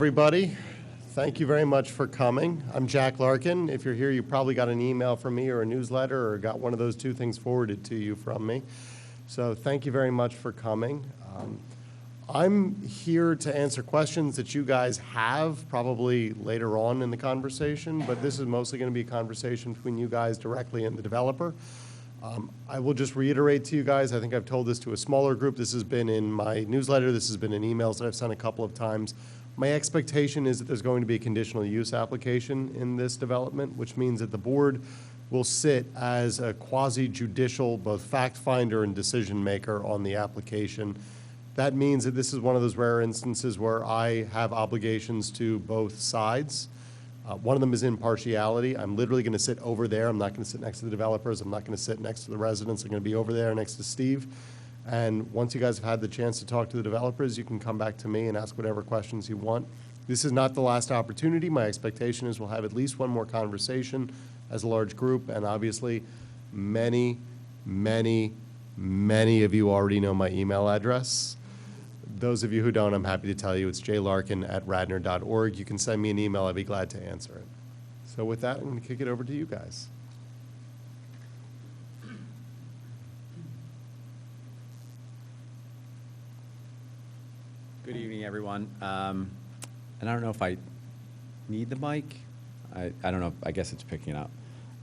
Everybody, thank you very much for coming. I'm Jack Larkin. If you're here, you probably got an email from me or a newsletter or got one of those two things forwarded to you from me. So thank you very much for coming. I'm here to answer questions that you guys have probably later on in the conversation, but this is mostly going to be a conversation between you guys directly and the developer. I will just reiterate to you guys, I think I've told this to a smaller group. This has been in my newsletter. This has been in emails that I've sent a couple of times. My expectation is that there's going to be a conditional use application in this development, which means that the board will sit as a quasi-judicial, both fact finder and decision maker on the application. That means that this is one of those rare instances where I have obligations to both sides. One of them is impartiality. I'm literally going to sit over there. I'm not going to sit next to the developers. I'm not going to sit next to the residents. I'm going to be over there next to Steve. And once you guys have had the chance to talk to the developers, you can come back to me and ask whatever questions you want. This is not the last opportunity. My expectation is we'll have at least one more conversation as a large group. And obviously, many of you already know my email address. Those of you who don't, I'm happy to tell you it's jlarkin@radnor.org. You can send me an email. I'd be glad to answer it. So with that, I'm going to kick it over to you guys. Good evening, everyone. And I don't know if I need the mic. I don't know. I guess it's picking up.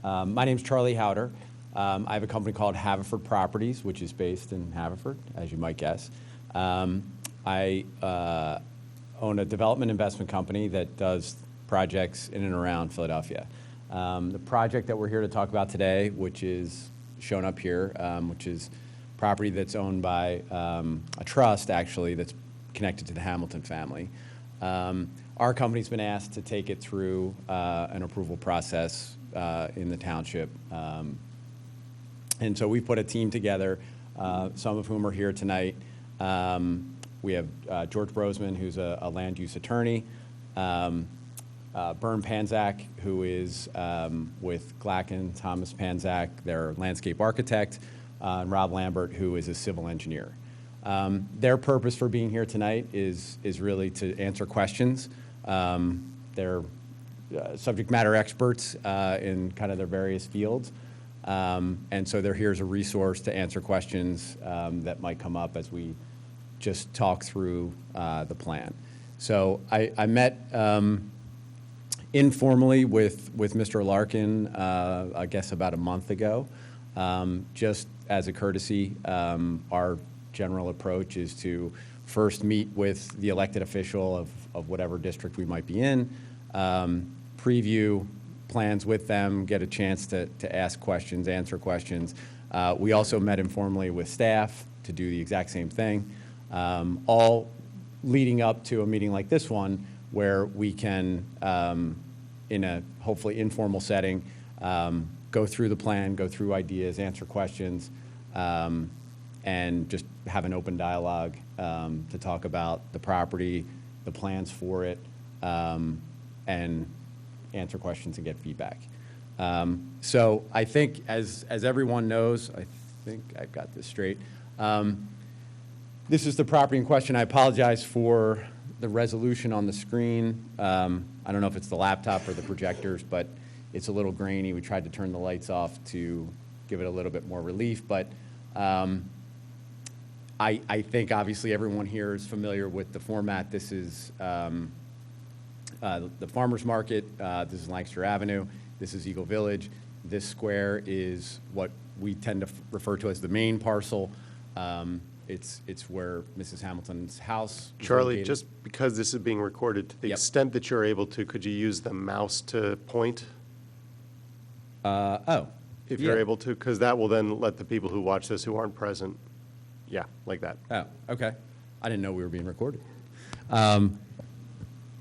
My name's Charlie Howder. I have a company called Haverford Properties, which is based in Haverford, as you might guess. I own a development investment company that does projects in and around Philadelphia. The project that we're here to talk about today, which is shown up here, which is property that's owned by a trust, actually, that's connected to the Hamilton family. Our company's been asked to take it through an approval process in the township. And so we put a team together, some of whom are here tonight. We have George Brosman, who's a land use attorney, Bern Panzak, who is with Glacken, Thomas Panzak, their landscape architect, and Rob Lambert, who is a civil engineer. Their purpose for being here tonight is really to answer questions. They're subject matter experts in kind of their various fields. And so they're here as a resource to answer questions that might come up as we just talk through the plan. So I met informally with Mr. Larkin, I guess about a month ago. Just as a courtesy, our general approach is to first meet with the elected official of whatever district we might be in, preview plans with them, get a chance to ask questions, answer questions. We also met informally with staff to do the exact same thing, all leading up to a meeting like this one where we can, in a hopefully informal setting, go through the plan, go through ideas, answer questions, and just have an open dialogue to talk about the property, the plans for it, and answer questions and get feedback. So I think, as everyone knows, I think I've got this straight. This is the property in question. I apologize for the resolution on the screen. I don't know if it's the laptop or the projectors, but it's a little grainy. We tried to turn the lights off to give it a little bit more relief, but I think obviously everyone here is familiar with the format. This is the farmer's market. This is Lancaster Avenue. This is Eagle Village. This square is what we tend to refer to as the main parcel. It's where Mrs. Hamilton's house is Charlie, located. just because this is being recorded, to the extent that you're able to, could you use the mouse to point? If you're able to, because that will then let the people who watch this who aren't present, like that. Oh, okay. I didn't know we were being recorded.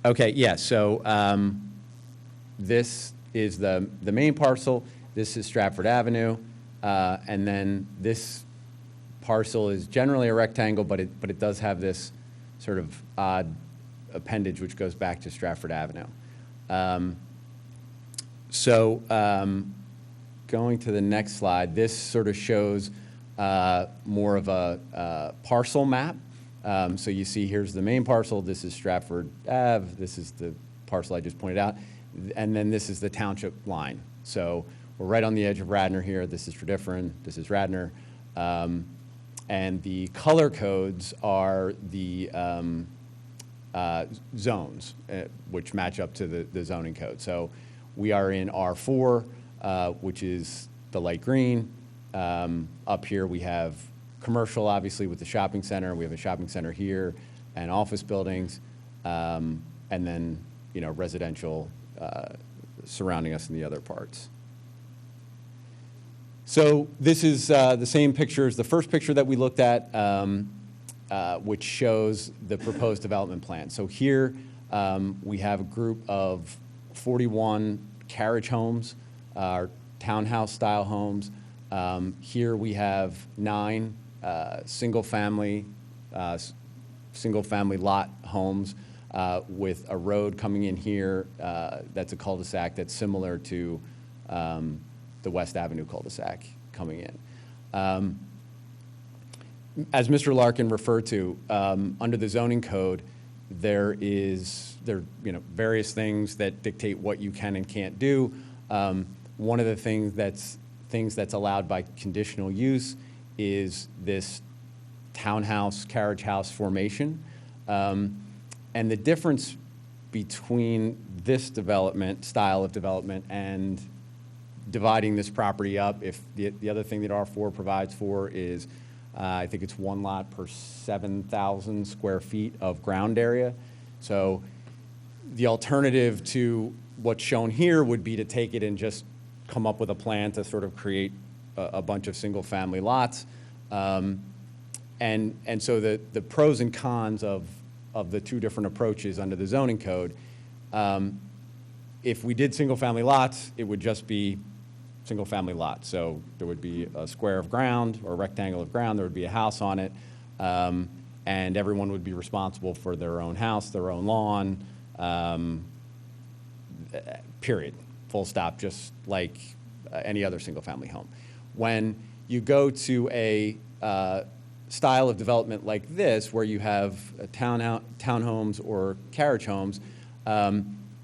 Okay, yeah, so this is the main parcel. This is Stratford Avenue. And then this parcel is generally a rectangle, but it does have this sort of odd appendage which goes back to Stratford Avenue. Going to the next slide, this sort of shows more of a parcel map So you see here's the main parcel, this is Stratford Ave, this is the parcel I just pointed out, and then this is the township line. So we're right on the edge of Radnor here. This is Tredyffrin, this is Radnor. And the color codes are the zones, which match up to the zoning code. So we are in R4, which is the light green. Up here we have commercial, obviously, with the shopping center. We have a shopping center here and office buildings, and then residential surrounding us in the other parts. So this is the same picture as the first picture that we looked at, which shows the proposed development plan. So here we have a group of 41 carriage homes, townhouse-style homes. Here we have 9 single-family lot homes with a road coming in here that's a cul-de-sac that's similar to the West Avenue cul-de-sac coming in. As Mr. Larkin referred to, under the zoning code, there are various things that dictate what you can and can't do. One of the things that's allowed by conditional use is this townhouse, carriage house formation. And the difference between this style of development and dividing this property up, if the other thing that R4 provides for is, I think it's 1 lot per 7,000 square feet of ground area. So the alternative to what's shown here would be to take it and just come up with a plan to sort of create a bunch of single-family lots. And so the pros and cons of the 2 different approaches under the zoning code, if we did single-family lots, it would just be single-family lots. So there would be a square of ground or a rectangle of ground, there would be a house on it, and everyone would be responsible for their own house, their own lawn, period, full stop, just like any other single-family home. When you go to a style of development like this, where you have townhomes or carriage homes,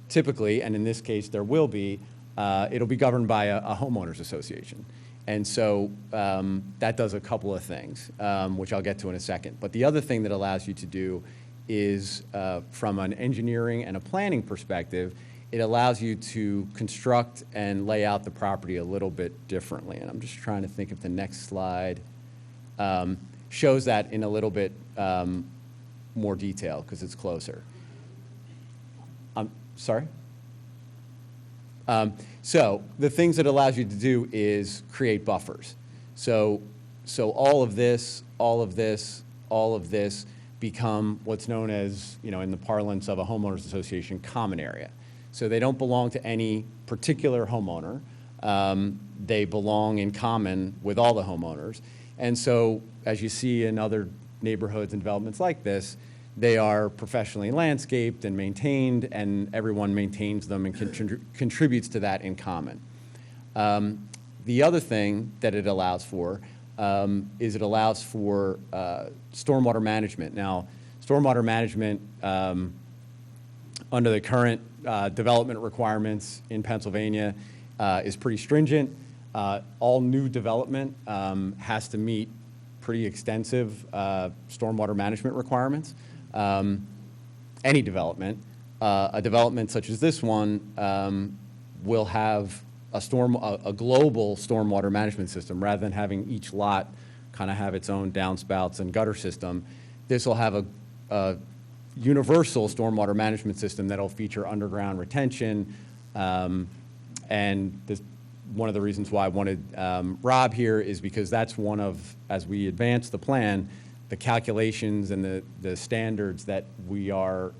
typically, and in this case there will be, it'll be governed by a homeowners association. And so that does a couple of things, which I'll get to in a second. But the other thing that allows you to do is, from an engineering and a planning perspective, it allows you to construct and lay out the property a little bit differently. And I'm just trying to think if the next slide shows that in a little bit more detail, because it's closer. Sorry? So the things that it allows you to do is create buffers. So all of this, all of this, all of this become what's known as, in the parlance of a homeowners association, common area. So they don't belong to any particular homeowner. They belong in common with all the homeowners. And so, as you see in other neighborhoods and developments like this, they are professionally landscaped and maintained, and everyone maintains them and contributes to that in common. The other thing that it allows for is it allows for stormwater management. Now, stormwater management under the current development requirements in Pennsylvania is pretty stringent. All new development has to meet pretty extensive stormwater management requirements. Any development, a development such as this one, will have a global stormwater management system rather than having each lot kind of have its own downspouts and gutter system. This will have a universal stormwater management system that'll feature underground retention, and one of the reasons why I wanted Rob here is because that's one of, as we advance the plan, the calculations and the standards that we are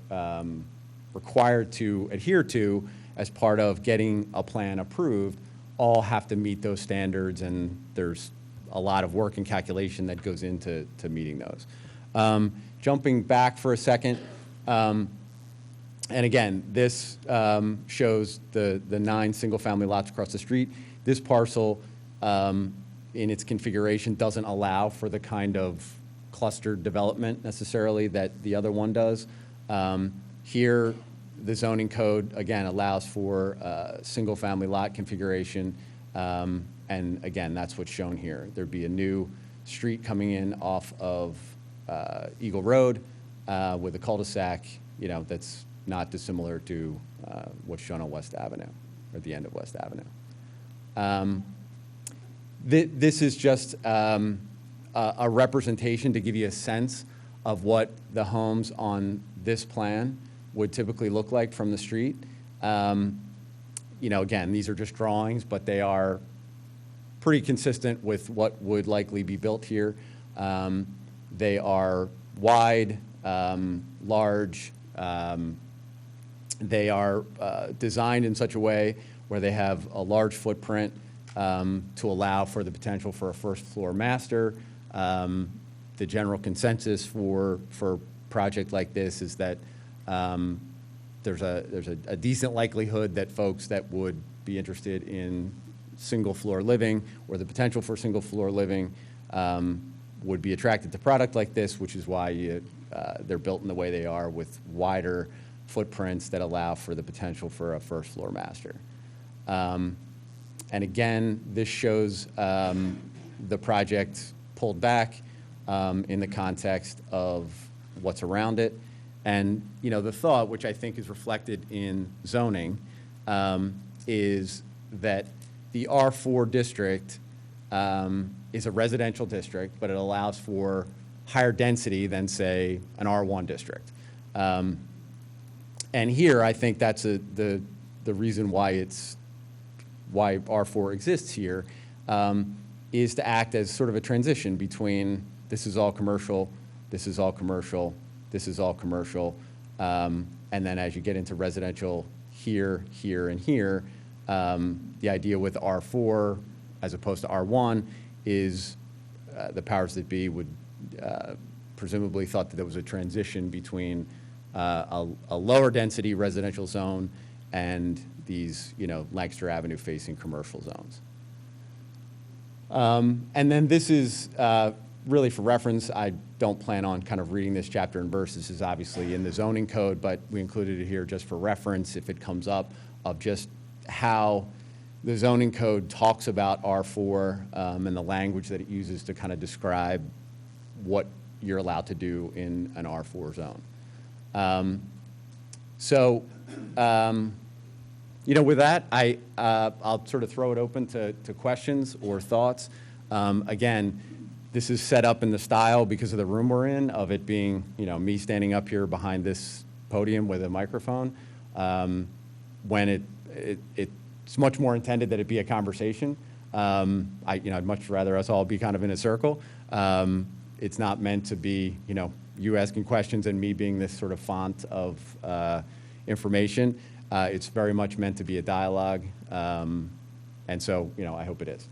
required to adhere to as part of getting a plan approved all have to meet those standards, and there's a lot of work and calculation that goes into meeting those. Jumping back for a second, and again, this shows the 9 single-family lots across the street. This parcel, in its configuration, doesn't allow for the kind of clustered development necessarily that the other one does. Here, the zoning code, again, allows for single-family lot configuration, and again, that's what's shown here. There'd be a new street coming in off of Eagle Road with a cul-de-sac, you know, that's not dissimilar to what's shown on West Avenue, or the end of West Avenue. This is just a representation to give you a sense of what the homes on this plan would typically look like from the street. You know, again, these are just drawings, but they are pretty consistent with what would likely be built here. They are wide, large. They are designed in such a way where they have a large footprint to allow for the potential for a first floor master. The general consensus for a project like this is that there's a decent likelihood that folks that would be interested in single floor living or the potential for single floor living would be attracted to product like this, which is why they're built in the way they are with wider footprints that allow for the potential for a first floor master. And again, this shows the project pulled back in the context of what's around it. And, you know, the thought, which I think is reflected in zoning, is that the R4 district is a residential district, but it allows for higher density than, say, an R1 district. And here, I think that's the reason why why R4 exists here, is to act as sort of a transition between this is all commercial, this is all commercial, this is all commercial, and then as you get into residential here, here, and here, the idea with R4 as opposed to R1 is the powers that be would presumably thought that there was a transition between a lower density residential zone and these, you know, Lancaster Avenue facing commercial zones. And then this is really for reference. I don't plan on kind of reading this chapter and verse. This is obviously in the zoning code, but we included it here just for reference if it comes up, of just how the zoning code talks about R4 and the language that it uses to kind of describe what you're allowed to do in an R4 zone. You know, with that, I'll sort of throw it open to questions or thoughts. Again, this is set up in the style because of the room we're in, of it being, you know, me standing up here behind this podium with a microphone. When it's much more intended that it be a conversation. I'd much rather us all be kind of in a circle. It's not meant to be, you know, you asking questions and me being this sort of font of information. It's very much meant to be a dialogue, and so, you know, I hope it is.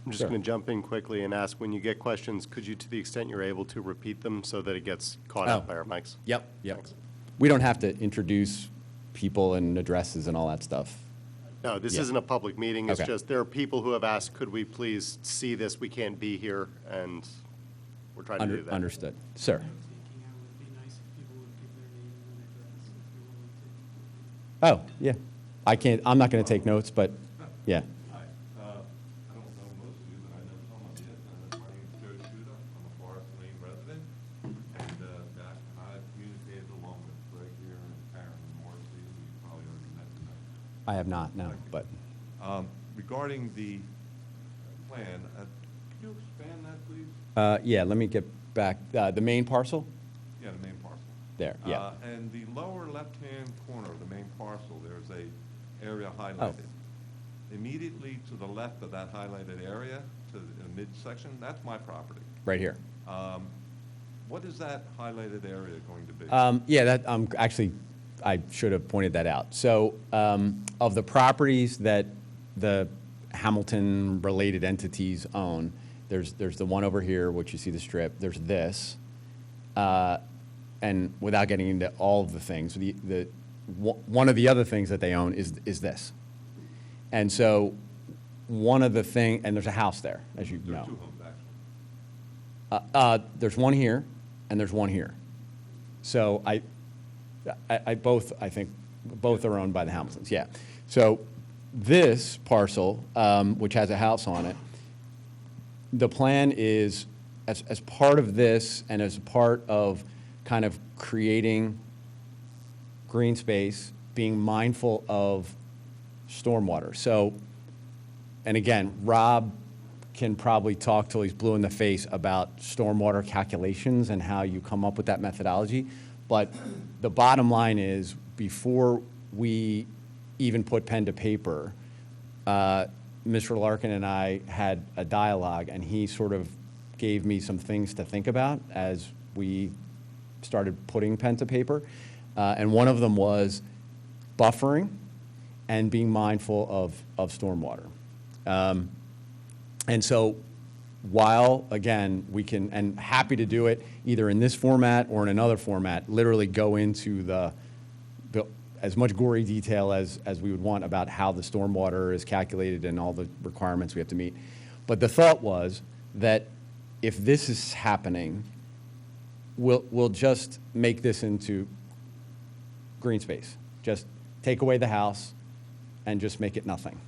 I'm just Sure. going to jump in quickly and ask, when you get questions, could you, to the extent you're able to, repeat them so that it gets caught out by our mics? Yep. Thanks. We don't have to introduce people and addresses and all that stuff. No, this Yeah. isn't a public meeting. It's Okay. just, there are people who have asked, could we please see this? We can't be here, and we're trying to do that. Understood. Sir. Thinking it would be nice if people would give their name and address if they're willing to. Oh, yeah. I'm not going to take notes, but, yeah. Hi, I don't know most of you, but I know some of you. My name is Joe Shuda. I'm a Forest Lane resident, and Jack and I have communicated along with Greg here and Karen and Morrissey. You probably already met them. I have not, no, but. Regarding the plan, could you expand that, please? Yeah, let me get back. The main parcel? Yeah, the main parcel. There, yeah. And the lower left-hand corner of the main parcel, there's a area Oh. highlighted. Immediately to the left of that highlighted area, to the midsection, that's my property. Right here. What is that highlighted area going to be? Yeah, actually, I should have pointed that out. So of the properties that the Hamilton-related entities own, there's the one over here, which you see the strip. There's this. And without getting into all of the things, one of the other things that they own is this. And so one of the things, and there's a house there, as you There know. are two homes, There's one here, and there's one here. So I think both are owned by the Hamiltons, yeah. So this parcel, which has a house on it, the plan is, as part of this and as part of kind of creating green space, being mindful of stormwater. So, and again, Rob can probably talk till he's blue in the face about stormwater calculations and how you come up with that methodology. But the bottom line is, before we even put pen to paper, Mr. Larkin and I had a dialogue, and he sort of gave me some things to think about as we started putting pen to paper. And one of them was buffering and being mindful of stormwater. And so while, again, we can, and happy to do it either in this format or in another format, literally go into the as much gory detail as we would want about how the stormwater is calculated and all the requirements we have to meet. But the thought was that if this is happening, we'll just make this into green space. Just take away the house and just make it nothing.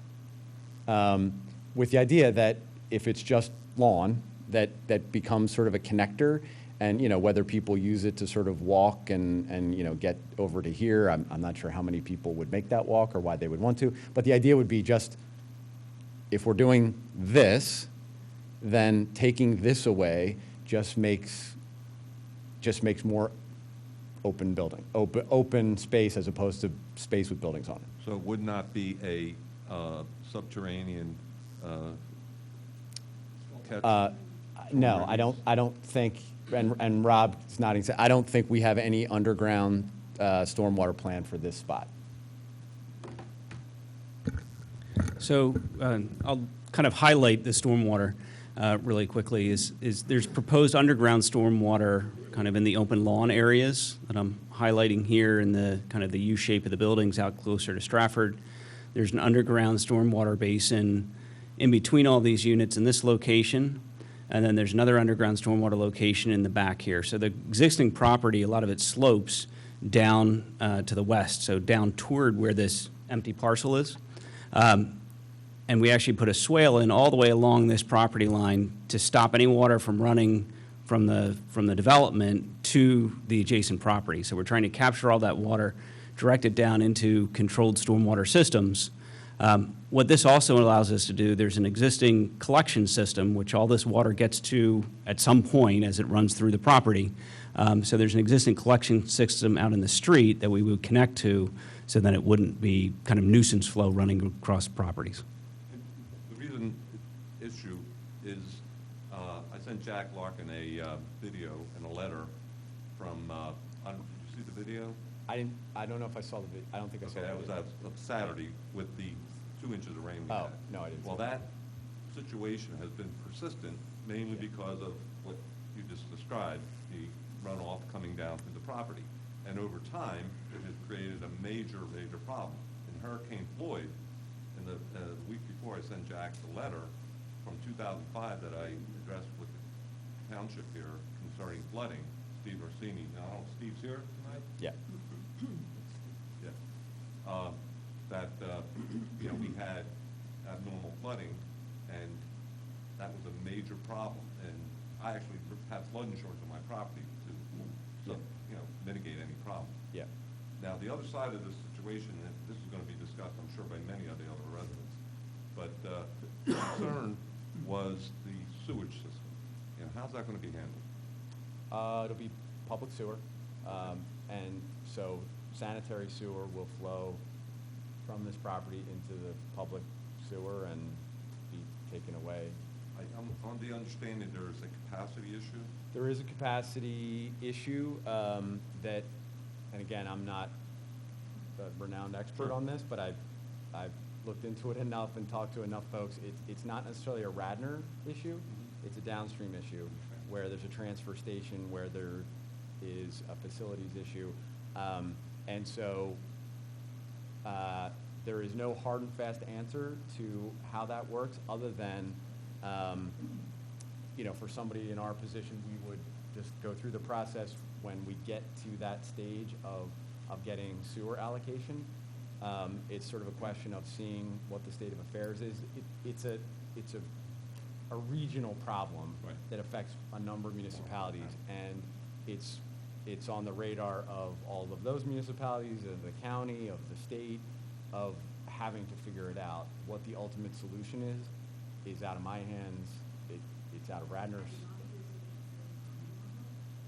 With the idea that if it's just lawn, that becomes sort of a connector, and whether people use it to sort of walk and get over to here, I'm not sure how many people would make that walk or why they would want to, but the idea would be just, if we're doing this, then taking this away just makes more open space as opposed to space with buildings on it. So it would not be a subterranean catch? No, I don't think, and Rob's nodding, I don't think we have any underground stormwater plan for this spot. So I'll kind of highlight the stormwater really quickly. Is there's proposed underground stormwater kind of in the open lawn areas that I'm highlighting here in the kind of the U shape of the buildings out closer to Stratford. There's an underground stormwater basin in between all these units in this location. And then there's another underground stormwater location in the back here. So the existing property, a lot of it slopes down to the west, so down toward where this empty parcel is. And we actually put a swale in all the way along this property line to stop any water from running from the development to the adjacent property. So we're trying to capture all that water, direct it down into controlled stormwater systems. What this also allows us to do, there's an existing collection system which all this water gets to at some point as it runs through the property. So there's an existing collection system out in the street that we would connect to so that it wouldn't be kind of nuisance flow running across properties. The reason issue is I sent Jack Larkin a video and a letter from, did you see the video? I don't know if I saw the video. I don't think I saw Okay, the that was video. Saturday with the 2 inches of rain we had. Oh, no, I didn't see Well, that. that situation has been persistent, mainly because of what you just described, the runoff coming down through the property. And over time, it has created a major problem. In Hurricane Floyd, in the week before I sent Jack the letter from 2005 that I addressed with the township here concerning flooding, Steve Orsini, now Steve's here tonight? Yeah. Yeah. We had abnormal flooding, and that was a major problem. And I actually have flood insurance on my property to, mitigate any problem. Yeah. Now, the other side of this situation, and this is going to be discussed, I'm sure, by many of the other residents, but the concern was the sewage system. How's that going to be handled? It'll be public sewer, and so sanitary sewer will flow from this property into the public sewer and be taken away. I'm on the understanding there is a capacity issue. There is a capacity issue that, and again, I'm not a renowned expert on this, but I've looked into it enough and talked to enough folks. It's not necessarily a Radnor issue. It's a downstream issue where there's a transfer station, where there is a facilities issue. And so there is no hard and fast answer to how that works, other than for somebody in our position, we would just go through the process when we get to that stage of getting sewer allocation. It's sort of a question of seeing what the state of affairs is. It's a regional problem Right. that affects a number of municipalities, and it's on the radar of all of those municipalities, of the county, of the state, of having to figure it out. What the ultimate solution is out of my hands. It's out of Radnor's.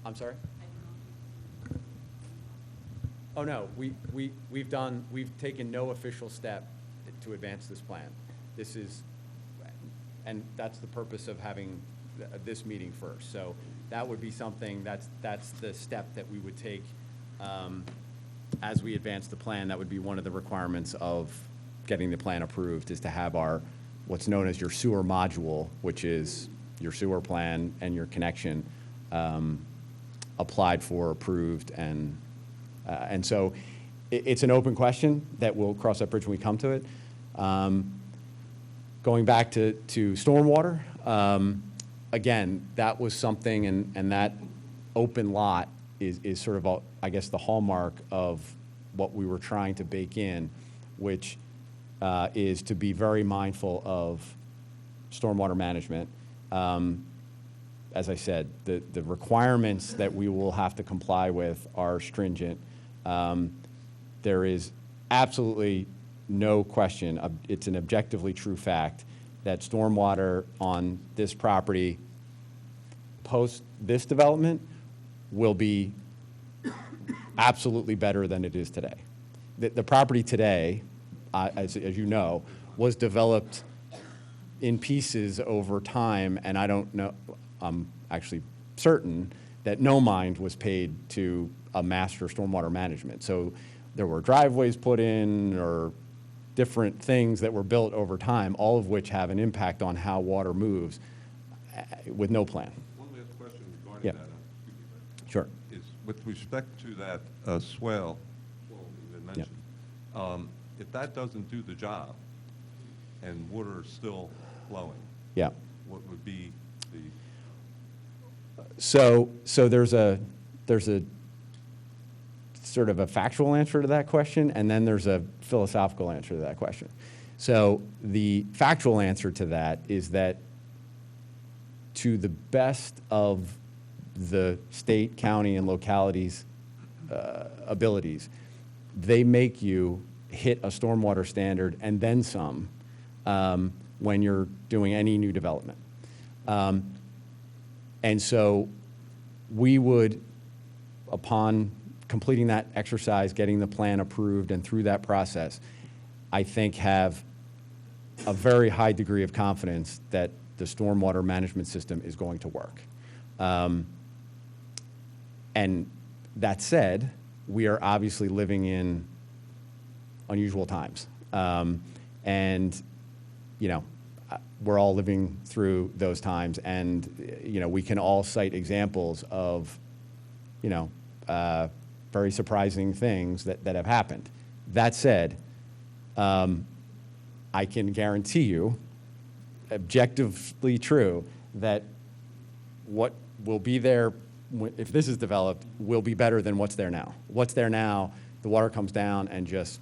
I'm sorry? Oh, no, we've taken no official step to advance this plan. This is, and that's the purpose of having this meeting first. So that would be something, that's the step that we would take as we advance the plan. That would be one of the requirements of getting the plan approved, is to have what's known as your sewer module, which is your sewer plan and your connection, applied for, approved, and so it's an open question that we'll cross that bridge when we come to it. Going back to stormwater, again, that was something, and that open lot is sort of, I guess, the hallmark of what we were trying to bake in, which is to be very mindful of stormwater management. As I said, the requirements that we will have to comply with are stringent. There is absolutely no question, it's an objectively true fact, that stormwater on this property post this development will be absolutely better than it is today. The property today, as you know, was developed in pieces over time, and I don't know, I'm actually certain that no mind was paid to a master stormwater management. So there were driveways put in, or different things that were built over time, all of which have an impact on how water moves with no plan. One last question regarding Yeah. that. Excuse me, Sure. is with respect to that swale you had mentioned, if that doesn't do the job and water is still flowing, Yeah. what would be the, So there's a sort of a factual answer to that question, and then there's a philosophical answer to that question. So the factual answer to that is that, to the best of the state, county, and localities' abilities, they make you hit a stormwater standard and then some when you're doing any new development. And so we would, upon completing that exercise, getting the plan approved, and through that process, I think have a very high degree of confidence that the stormwater management system is going to work. And that said, we are obviously living in unusual times. And, we're all living through those times, and, we can all cite examples of, very surprising things that have happened. That said, I can guarantee you, objectively true, that what will be there if this is developed will be better than what's there now. What's there now, the water comes down and just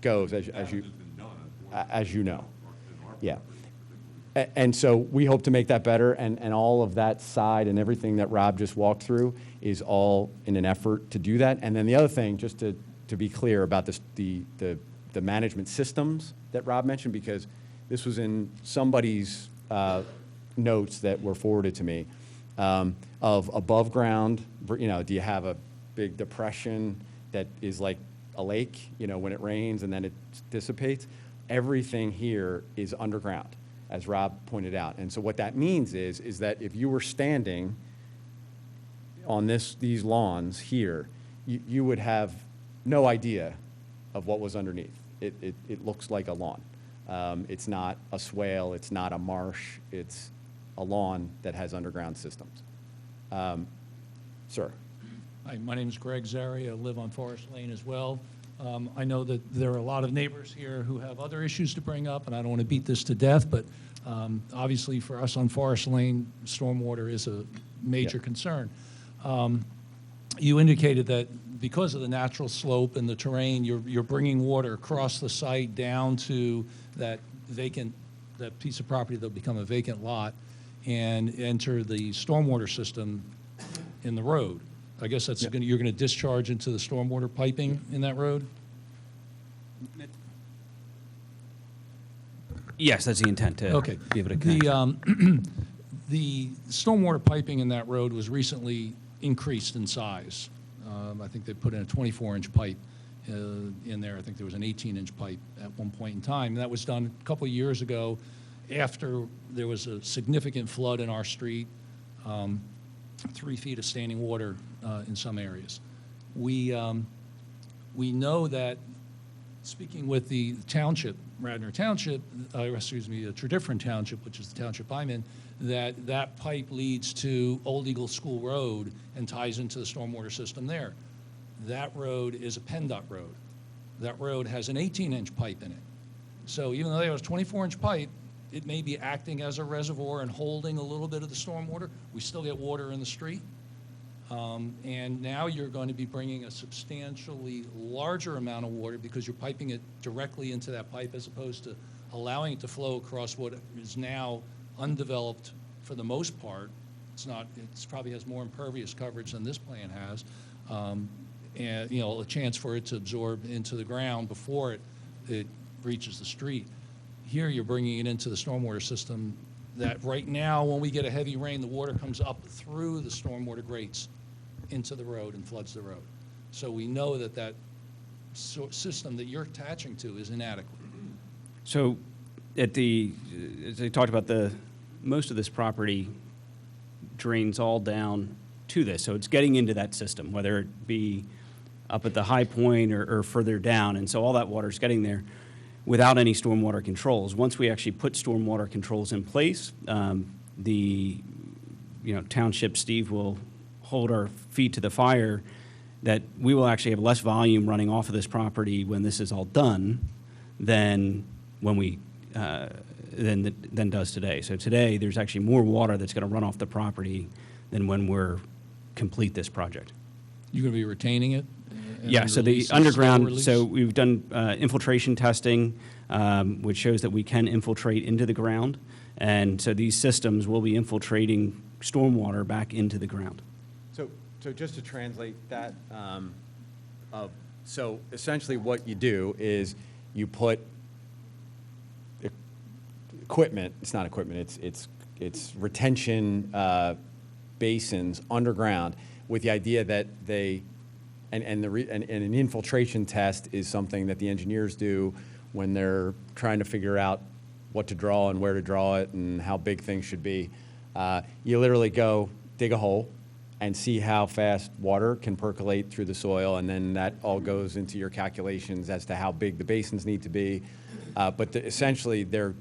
goes, as you know. Yeah. And so we hope to make that better, and all of that side and everything that Rob just walked through is all in an effort to do that. And then the other thing, just to be clear about this, the management systems that Rob mentioned, because this was in somebody's notes that were forwarded to me, of above ground, do you have a big depression that is like a lake, when it rains and then it dissipates? Everything here is underground, as Rob pointed out. And so what that means is that if you were standing on these lawns here, you would have no idea of what was underneath. It looks like a lawn. It's not a swale, it's not a marsh, it's a lawn that has underground systems. Sir. Hi, my name is Greg Zari. I live on Forest Lane as well. I know that there are a lot of neighbors here who have other issues to bring up, and I don't want to beat this to death, but obviously for us on Forest Lane, stormwater is a major concern. You indicated that because of the natural slope and the terrain, you're bringing water across the site down to that piece of property that'll become a vacant lot and enter the stormwater system in the road. I guess that's you're going to discharge into the stormwater piping in that road? Yes, that's the intent to Okay. be able to connect. The stormwater piping in that road was recently increased in size. I think they put in a 24-inch pipe in there. I think there was an 18-inch pipe at one point in time. And that was done a couple of years ago after there was a significant flood in our street, 3 feet of standing water in some areas. We know that, speaking with the township, Radnor Township, Tredyffrin Township, which is the township I'm in, that pipe leads to Old Eagle School Road and ties into the stormwater system there. That road is a PennDOT road. That road has an 18-inch pipe in it. So even though there was a 24-inch pipe, it may be acting as a reservoir and holding a little bit of the stormwater. We still get water in the street. And now you're going to be bringing a substantially larger amount of water because you're piping it directly into that pipe as opposed to allowing it to flow across what is now undeveloped for the most part. It probably has more impervious coverage than this plan has. And, a chance for it to absorb into the ground before it reaches the street. Here you're bringing it into the stormwater system that right now when we get a heavy rain, the water comes up through the stormwater grates into the road and floods the road. So we know that system that you're attaching to is inadequate. So as I talked about, most of this property drains all down to this. So it's getting into that system, whether it be up at the high point or further down. And so all that water is getting there without any stormwater controls. Once we actually put stormwater controls in place, the township, Steve, will hold our feet to the fire that we will actually have less volume running off of this property when this is all done than when we than does today. So today there's actually more water that's going to run off the property than when we're complete this project. You're going to be retaining it? Yeah, so the underground, so we've done infiltration testing, which shows that we can infiltrate into the ground. And so these systems will be infiltrating stormwater back into the ground. So just to translate that, so essentially what you do is you put equipment, it's not equipment, it's retention basins underground with the idea that and an infiltration test is something that the engineers do when they're trying to figure out what to draw and where to draw it and how big things should be. You literally go dig a hole and see how fast water can percolate through the soil, and then that all goes into your calculations as to how big the basins need to be. But essentially, they're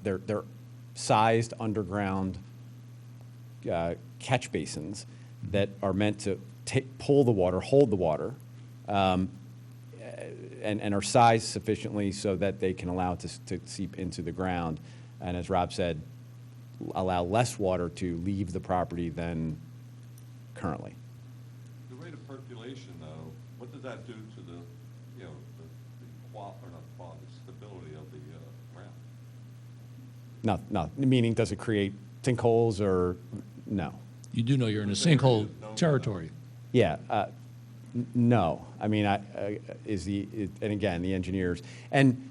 they're sized underground catch basins that are meant to pull the water, hold the water, and are sized sufficiently so that they can allow it to seep into the ground. And as Rob said, allow less water to leave the property than currently. The rate of percolation, though, what does that do to the stability of the ground? No, meaning does it create sinkholes or no? You do know you're in a sinkhole territory. Yeah, no. I mean, and again, the engineers. And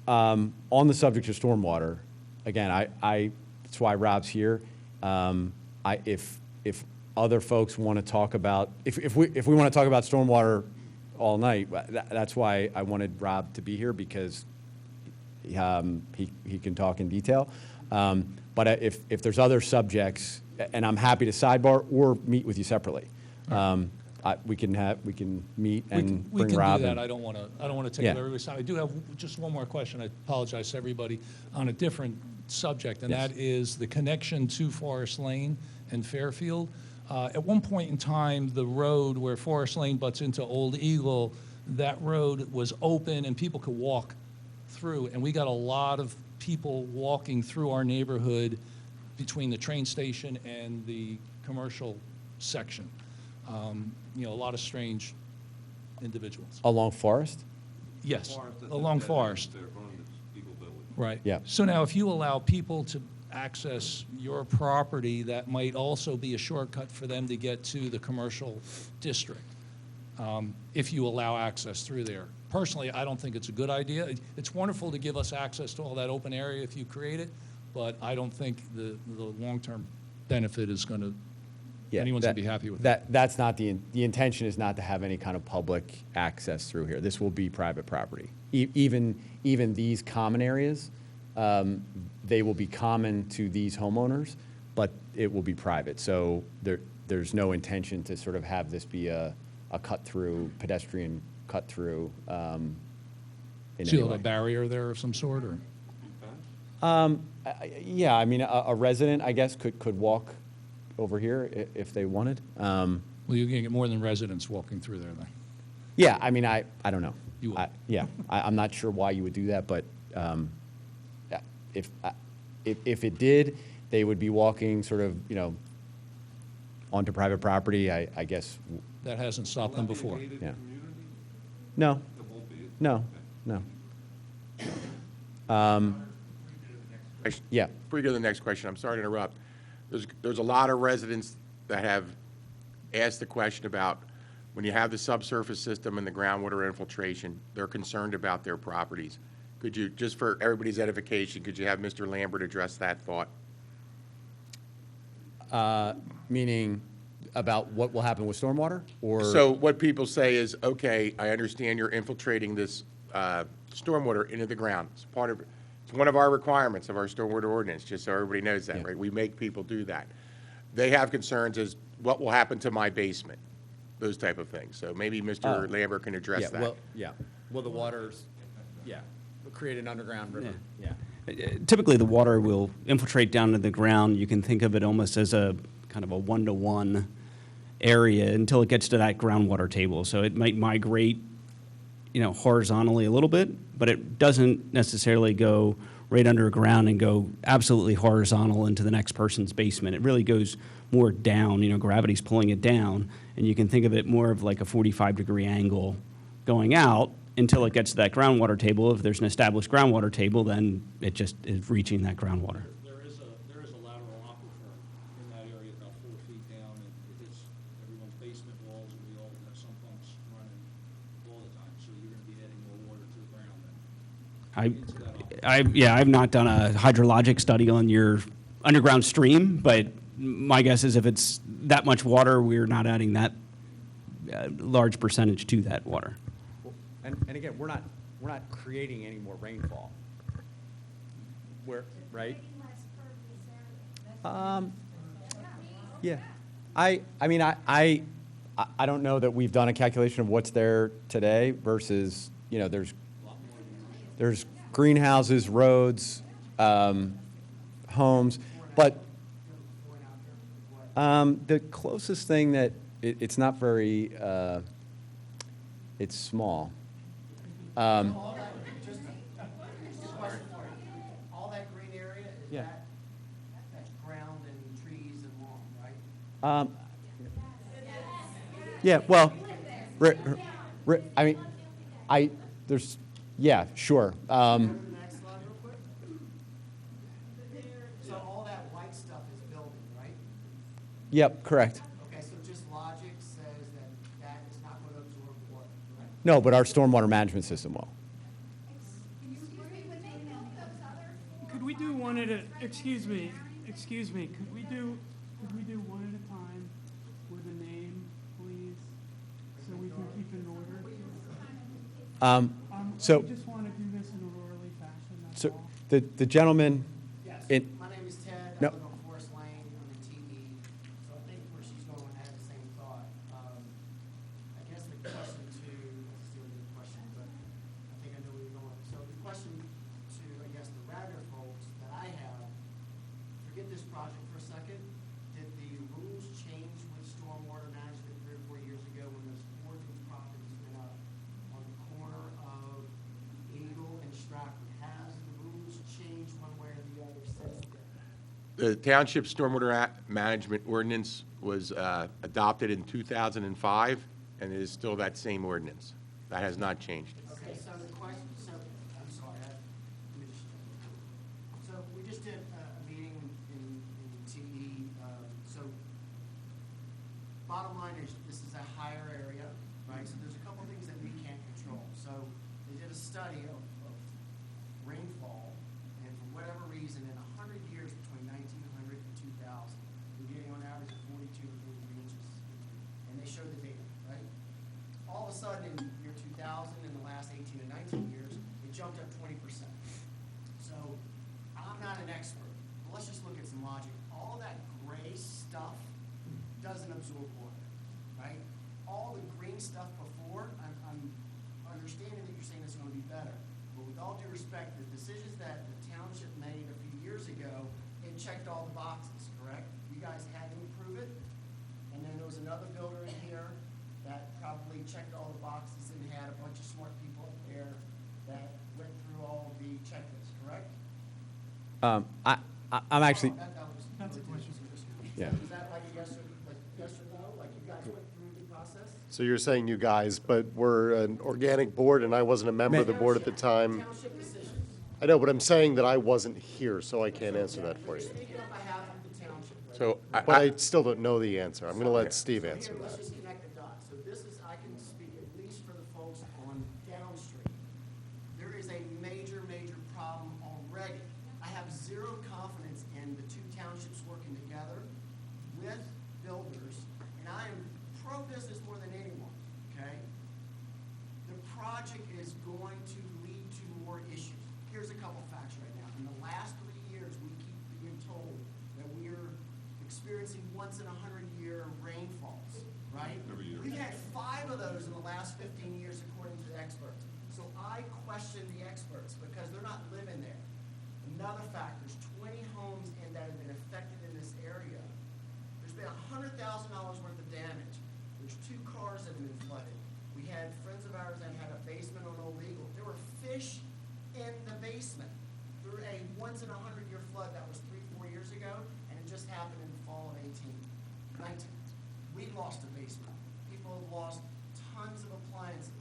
on the subject of stormwater, again, that's why Rob's here. If other folks want to talk about, if we want to talk about stormwater all night, that's why I wanted Rob to be here, because he can talk in detail. But if there's other subjects, and I'm happy to sidebar or meet with you separately. We can meet and bring Rob. We can do that. I don't want to take up everybody's time. I do have just one more question. I apologize to everybody on a different subject, and that is the connection to Forest Lane and Fairfield. At one point in time, the road where Forest Lane butts into Old Eagle, that road was open and people could walk through. And we got a lot of people walking through our neighborhood between the train station and the commercial section. You know, a lot of strange individuals. Along Forest? Yes, Forest, that's along a dead end Forest. there, going to Eagle Village. Right. Yeah. So now, if you allow people to access your property, that might also be a shortcut for them to get to the commercial district, if you allow access through there. Personally, I don't think it's a good idea. It's wonderful to give us access to all that open area if you create it, but I don't think the long-term benefit is going to, anyone's going to be happy with that. That's not the intention is not to have any kind of public access through here. This will be private property. Even these common areas, they will be common to these homeowners, but it will be private. So there's no intention to sort of have this be a cut-through, pedestrian cut-through in So any you'll way. have a barrier there of some sort, or? Yeah, I mean, a resident, I guess, could walk over here if they wanted. Well, you're going to get more than residents walking through there then. Yeah, I mean, I don't know. You will. I'm not sure why you would do that, but yeah, if it did, they would be walking sort of, you know, onto private property, I guess. That hasn't stopped them before. Yeah. Community? No, It won't be. no, no. Yeah, Before we go to the next question, I'm sorry to interrupt. There's a lot of residents that have asked the question about when you have the subsurface system and the groundwater infiltration, they're concerned about their properties. Could you, just for everybody's edification, could you have Mr. Lambert address that thought? meaning about what will happen with stormwater, or? So what people say is, okay, I understand you're infiltrating this stormwater into the ground. It's part of, it's one of our requirements of our stormwater ordinance, just so everybody knows that, Yeah. right? We make people do that. They have concerns as, what will happen to my basement? Those type of things. So maybe Mr. Oh. Lambert can address Yeah, that. well, yeah. Will the waters, yeah, create an underground river? Yeah. Typically, the water will infiltrate down to the ground. You can think of it almost as a kind of a one-to-one area until it gets to that groundwater table. So it might migrate, you know, horizontally a little bit, but it doesn't necessarily go right underground and go absolutely horizontal into the next person's basement. It really goes more down. You know, gravity's pulling it down, and you can think of it more of like a 45-degree angle going out until it gets to that groundwater table. If there's an established groundwater table, then it just is reaching that groundwater. There is a lateral aquifer in that area about 4 feet down, and it hits everyone's basement walls, and we all have sump pumps running all the time, so you're gonna be adding more water to the ground then. I've not done a hydrologic study on your underground stream, but my guess is if it's that much water, we're not adding that large percentage to that water. And again, we're not creating any more rainfall. Right? Yeah. I mean, I don't know that we've done a calculation of what's there today versus, you know, there's greenhouses, roads, homes, but the closest thing that, it's not very, it's small. All that green area, is Yeah. that's ground and trees and lawn, right? Yeah, well, I mean, there's, yeah, sure. Go to the next slide real quick. So all that white stuff is building, right? Yep, correct. Okay, so just logic says that that is not going to absorb water, right? No, but our stormwater management system will. Could we do one at a, excuse me, could we do one at a time with a name, please, so we can keep in order? So, We just want to do this in an orderly fashion, that's so all. the gentleman, Yes. It- My name is Ted. No. I live on Forest Lane. I'm in TE. So I think where she's going, I had the same thought. I guess the question to, let's see what the question, but I think I know where you're going. So the question to, I guess, the Radnor folks that I have, forget this project for a second. Did the rules change with The Township Stormwater Management Ordinance was adopted in 2005, and it is still that same ordinance. That has not changed. Okay, so the question, so, I'm sorry, let me just- so we just did a meeting in TE, so bottom line is, this is a higher area, right? So there's a couple things that we can't control. So they did a study of rainfall, and for whatever reason, in 100 years between 1900 and 2000, we're getting on average 42 to 43 inches. And they showed the data, right? All of a sudden, in year 2000, in the last 18 to 19 years, it jumped up 20%. So I'm not an expert, but let's just look at some logic. All that gray stuff doesn't absorb water, right? All the green stuff before, I'm understanding that you're saying it's going to be better. But with all due respect, the decisions that the township made a few years ago, it checked all the boxes, correct? You guys had to approve it, and then there was another builder in here that probably checked all the boxes and had a bunch of smart people up there that went through all the checklists, correct? I'm actually, That's a question. yeah. Is that like a yes or no? Like you guys went through the process? So you're saying you guys, but we're an organic board, and I wasn't a member of the board at the time. Township decisions. I know, but I'm saying that I wasn't here, so I can't answer that for you. Speaking on behalf of the township. right? So But I still don't know the answer. I'm going to let Steve So answer here, let's that. just connect the dots. So this is, I can speak at least for the folks on downstream. There is a major, major problem already. I have zero confidence in the two townships working together with builders, and I am pro-business more than anyone, okay? The project is going to lead to more issues. Here's a couple facts right now. In the last 3 years, we keep being told that we are experiencing once in a 100-year rainfalls, right? Every year. We've had 5 of those in the last 15 years, according to the experts. So I question the experts because they're not living there. Another fact, there's 20 homes that have been affected in this area. There's been $100,000 worth of damage. There's 2 cars that have been flooded. We had friends of ours that had a basement on Old Eagle. There were fish in the basement through a once in a 100-year flood that was 3-4 years ago, and it just happened in the fall of 19. We lost a basement. People have lost tons of appliances.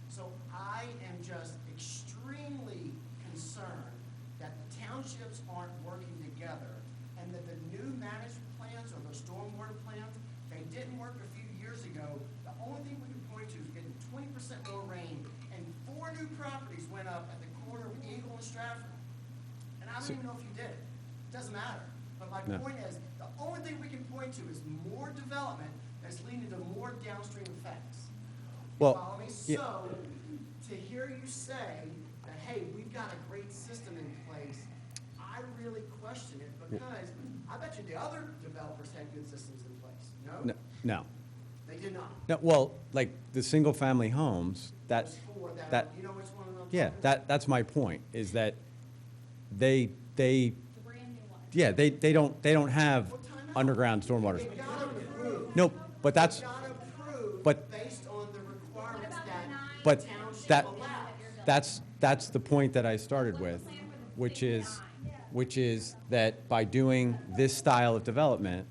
So I am just extremely concerned that the townships aren't working together, and that the new management plans or the stormwater plans, they didn't work a few years ago. The only thing we can point to is getting 20% more rain, and 4 new properties went up at the corner of Eagle and Stratford. And I don't even know if you did it. It doesn't matter. But my No. point is, the only thing we can point to is more development that's leading to more downstream effects. You Well, follow me? yeah. So, to hear you say that, hey, we've got a great system in place, I really question it because I bet you the other developers had good systems in place. No? No. They did not. No, well, like the single-family homes, that, There's 4 that, you know which one I'm talking yeah, about? that's my point, is that they, The brand new one. yeah, they don't have Well, time out. underground stormwater. They got approved. No, but that's, They got approved but- based on the requirements that but the township that, allows. that's the point that I started with, which is that by doing this style of development,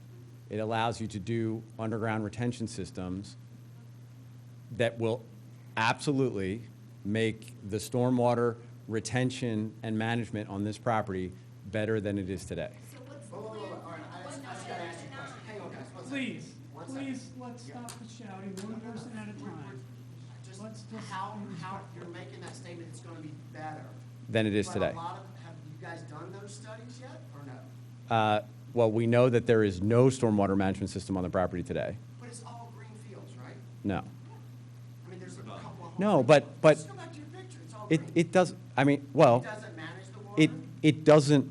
it allows you to do underground retention systems that will absolutely make the stormwater retention and management on this property better than it is today. So what's the Whoa, whoa, plan? whoa, all right, I just gotta ask you a question. Hang on, guys, one second. Please, One second. please, let's stop the shouting, one person at a time. Just Let's just how be you're making that statement, it's gonna be better. Than it is But today. a lot of, have you guys done those studies yet, or no? Well, we know that there is no stormwater management system on the property today. But it's all green fields, right? No. I mean, there's a couple of homes. No, but Just go back to your picture, it's all it, green. it does, I mean, well, It doesn't manage the water? it doesn't,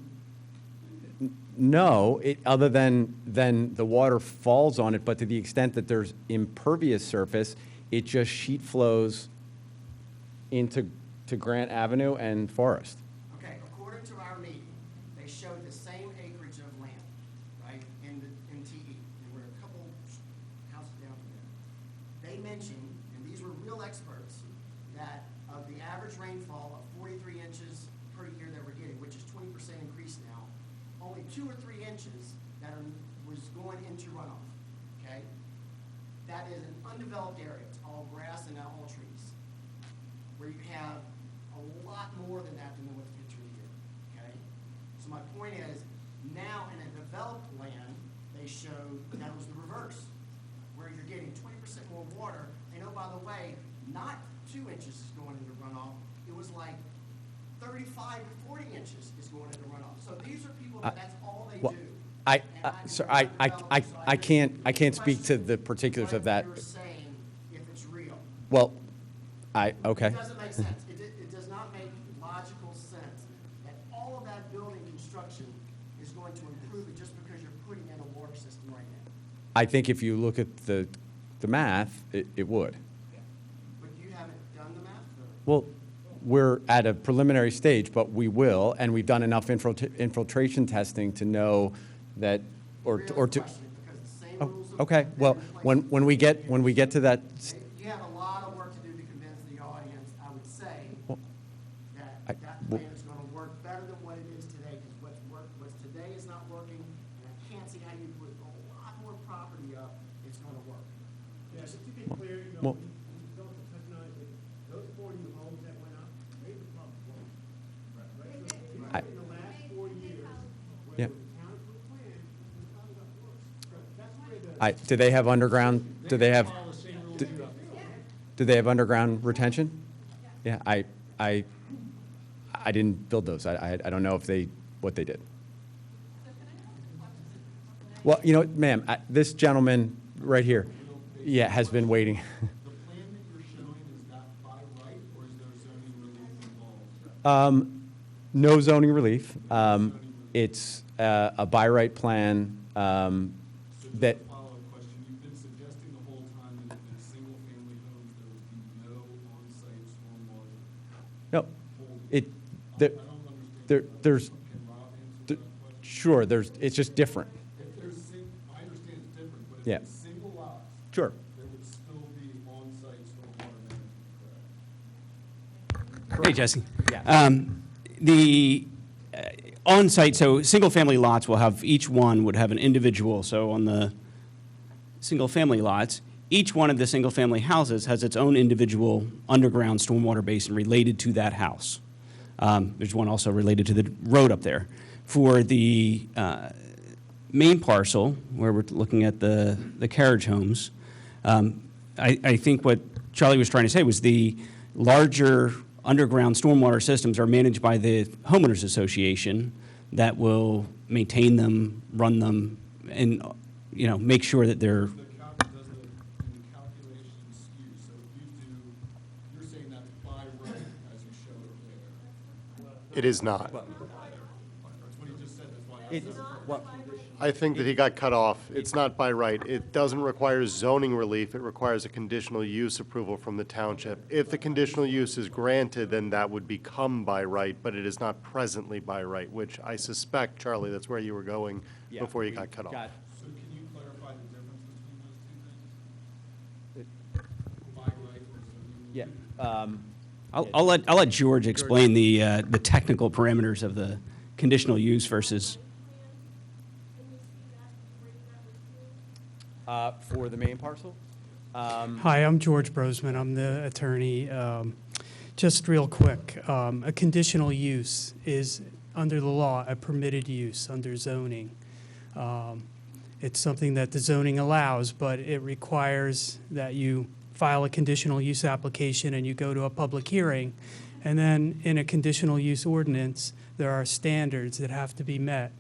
no, other than the water falls on it, but to the extent that there's impervious surface, it just sheet flows into Grant Avenue and Forest. Okay, according to our meeting, they showed the same acreage of land, right, in TE. There were a couple houses down from there. They mentioned, and these were real experts, that of the average rainfall of 43 inches per year that we're getting, which is 20% increase now, only 2 or 3 inches was going into runoff, okay? That is an undeveloped area. It's all grass and now all trees. Where you have a lot more than that than what's pictured here, okay? So my point is, now in a developed land, they showed that it was the reverse, where you're getting 20% more water, and oh, by the way, not 2 inches is going into runoff, it was like 35 to 40 inches is going into runoff. So these are people that's all they do. I can't speak to the particulars of that. You're saying if it's real. Well, okay. It doesn't make sense. It does not make logical sense that all of that building construction is going to improve it just because you're putting in a water system right now. I think if you look at the math, it would. But you haven't done the math? Well, we're at a preliminary stage, but we will, and we've done enough infiltration testing to know that, or to. Because the same rules of- Okay, well, when we get to that. You have a lot of work to do to convince the audience, I would say, that well- plan is going to work better than what it is today, because what's today is not working, and I can't see how you put a lot more property up, it's going to work. Just to be clear, you Well- know, when you built the technology, those 40 homes that went up, made the pump work. Right? So these are in the last 4 years, Yeah. where the town approved plan, the town got worse. So that's where the. Do they have underground? Do they have? Do they have underground retention? Yeah, I didn't build those. I don't know what they did. Well, you know, ma'am, this gentleman right here, yeah, has been waiting. The plan that you're showing, is that by right, or is there zoning relief involved? No zoning relief. It's a by right plan So just that. a follow-up question, you've been suggesting the whole time that in single-family homes, there would be no on-site stormwater No, holding. it, I there, don't understand. there, that. there's, Can Rob answer that question? sure, it's just different. If there's, I understand it's different, but Yeah. if it's single lots, Sure. there would still be on-site stormwater management, correct? Hey, Jesse. Yeah. The on-site, so single-family lots will have, each one would have an individual, so on the single-family lots, each one of the single-family houses has its own individual underground stormwater basin related to that house. There's one also related to the road up there. For the main parcel, where we're looking at the carriage homes, I think what Charlie was trying to say was the larger underground stormwater systems are managed by the homeowners association that will maintain them, run them, and, you know, make sure that they're. Does the calculation skew, so if you do, you're saying that's by right, as you showed it there. It is not. That's what he just said, that's why I said. I think that he got cut off. It's not by right. It doesn't require zoning relief. It requires a conditional use approval from the township. If the conditional use is granted, then that would become by right, but it is not presently by right, which I suspect, Charlie, that's where you were going Yeah, before you we got cut off. So can you clarify the difference between those two things? By right or zoning? Yeah. I'll let George explain the technical parameters of the conditional use versus. For the main parcel? Hi, I'm George Brosman. I'm the attorney. Just real quick, a conditional use is, under the law, a permitted use under zoning. It's something that the zoning allows, but it requires that you file a conditional use application and you go to a public hearing. And then in a conditional use ordinance, there are standards that have to be met.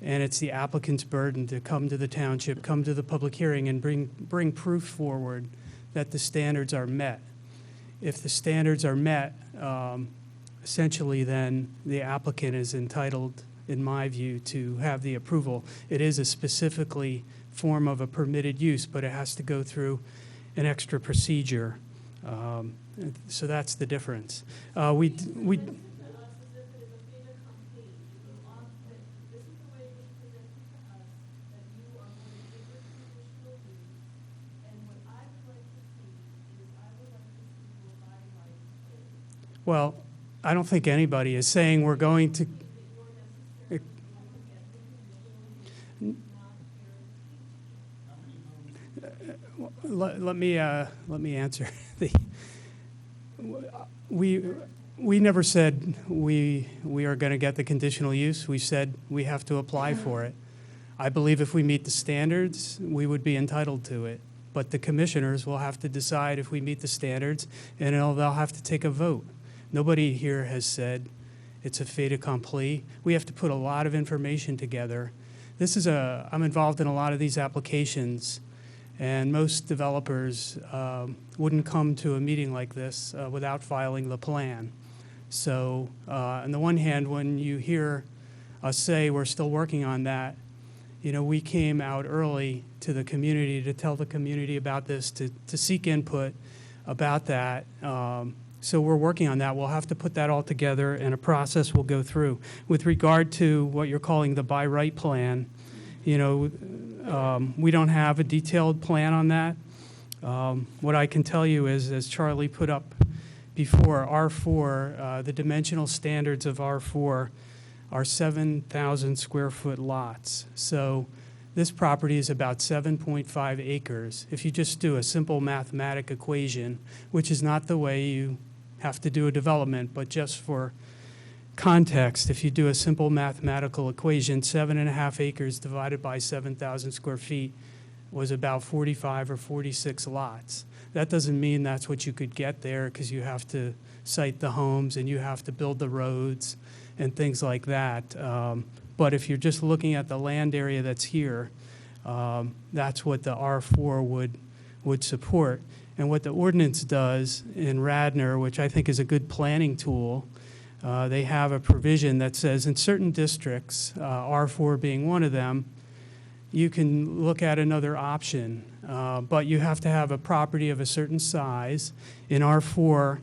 And it's the applicant's burden to come to the township, come to the public hearing, and bring proof forward that the standards are met. If the standards are met, essentially then the applicant is entitled, in my view, to have the approval. It is a specifically form of a permitted use, but it has to go through an extra procedure. So that's the difference. We Well, I don't think anybody is saying we're going to. Let me answer. We never said we are going to get the conditional use. We said we have to apply for it. I believe if we meet the standards, we would be entitled to it. But the commissioners will have to decide if we meet the standards, and they'll have to take a vote. Nobody here has said it's a fait accompli. We have to put a lot of information together. I'm involved in a lot of these applications, and most developers wouldn't come to a meeting like this without filing the plan. So on the one hand, when you hear us say we're still working on that, we came out early to the community to tell the community about this, to seek input about that. So we're working on that. We'll have to put that all together, and a process will go through. With regard to what you're calling the by right plan, we don't have a detailed plan on that. What I can tell you is, as Charlie put up before, R4, the dimensional standards of R4 are 7,000 square foot lots. So this property is about 7.5 acres. If you just do a simple mathematic equation, which is not the way you have to do a development, but just for context, if you do a simple mathematical equation, 7.5 acres divided by 7,000 square feet was about 45 or 46 lots. That doesn't mean that's what you could get there, because you have to site the homes and you have to build the roads and things like that. But if you're just looking at the land area that's here, that's what the R4 would support. And what the ordinance does in Radnor, which I think is a good planning tool, they have a provision that says in certain districts, R4 being one of them, you can look at another option, but you have to have a property of a certain size. In R4,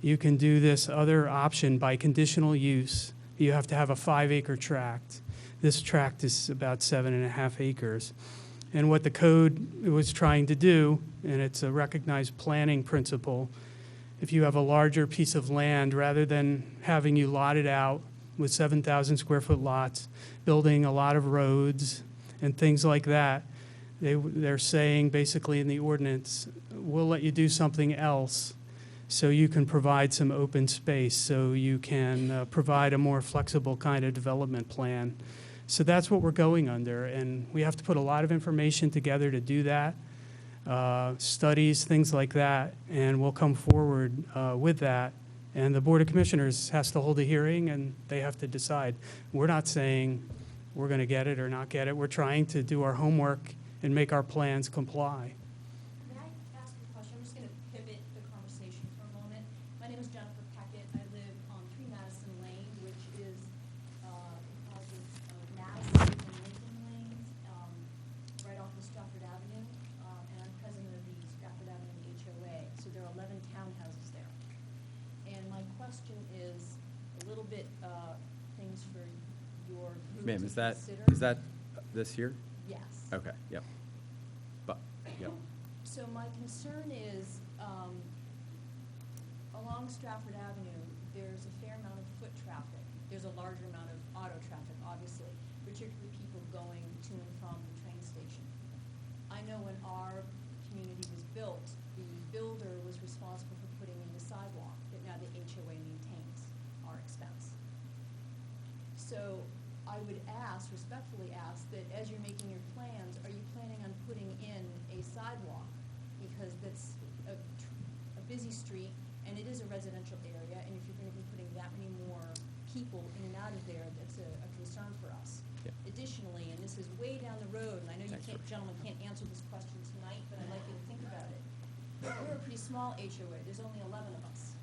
you can do this other option by conditional use. You have to have a 5-acre tract. This tract is about 7.5 acres. And what the code was trying to do, and it's a recognized planning principle, if you have a larger piece of land, rather than having you lot it out with 7,000 square foot lots, building a lot of roads and things like that, they're saying basically in the ordinance, we'll let you do something else so you can provide some open space, so you can provide a more flexible kind of development plan. So that's what we're going under, and we have to put a lot of information together to do that, studies, things like that, and we'll come forward with that. And the Board of Commissioners has to hold a hearing, and they have to decide. We're not saying we're going to get it or not get it. We're trying to do our homework and make our plans comply. May I ask a question? I'm just going to pivot the conversation for a moment. My name is Jennifer Peckett. I live on 3 Madison Lane, which is composed of Madison and Lincoln Lanes, right off of Stratford Avenue. And I'm president of the Stratford Avenue HOA. So there are 11 townhouses there. And my question is a little bit things for your group Ma'am, to is that consider. this here? Yes. Okay, yep. Yep. So my concern is, along Stratford Avenue, there's a fair amount of foot traffic. There's a larger amount of auto traffic, obviously, particularly people going to and from the train station. I know when our community was built, the builder was responsible for putting in the sidewalk that now the HOA maintains, our expense. So I would respectfully ask, that as you're making your plans, are you planning on putting in a sidewalk? Because that's a busy street, and it is a residential area, and if you're going to be putting that many more people in and out of there, that's a concern for us. Yep. Additionally, and this is way down the road, and I know you Thanks, gentlemen can't answer this question tonight, but I'd like you to think about it. We're a pretty small HOA. There's only 11 of us.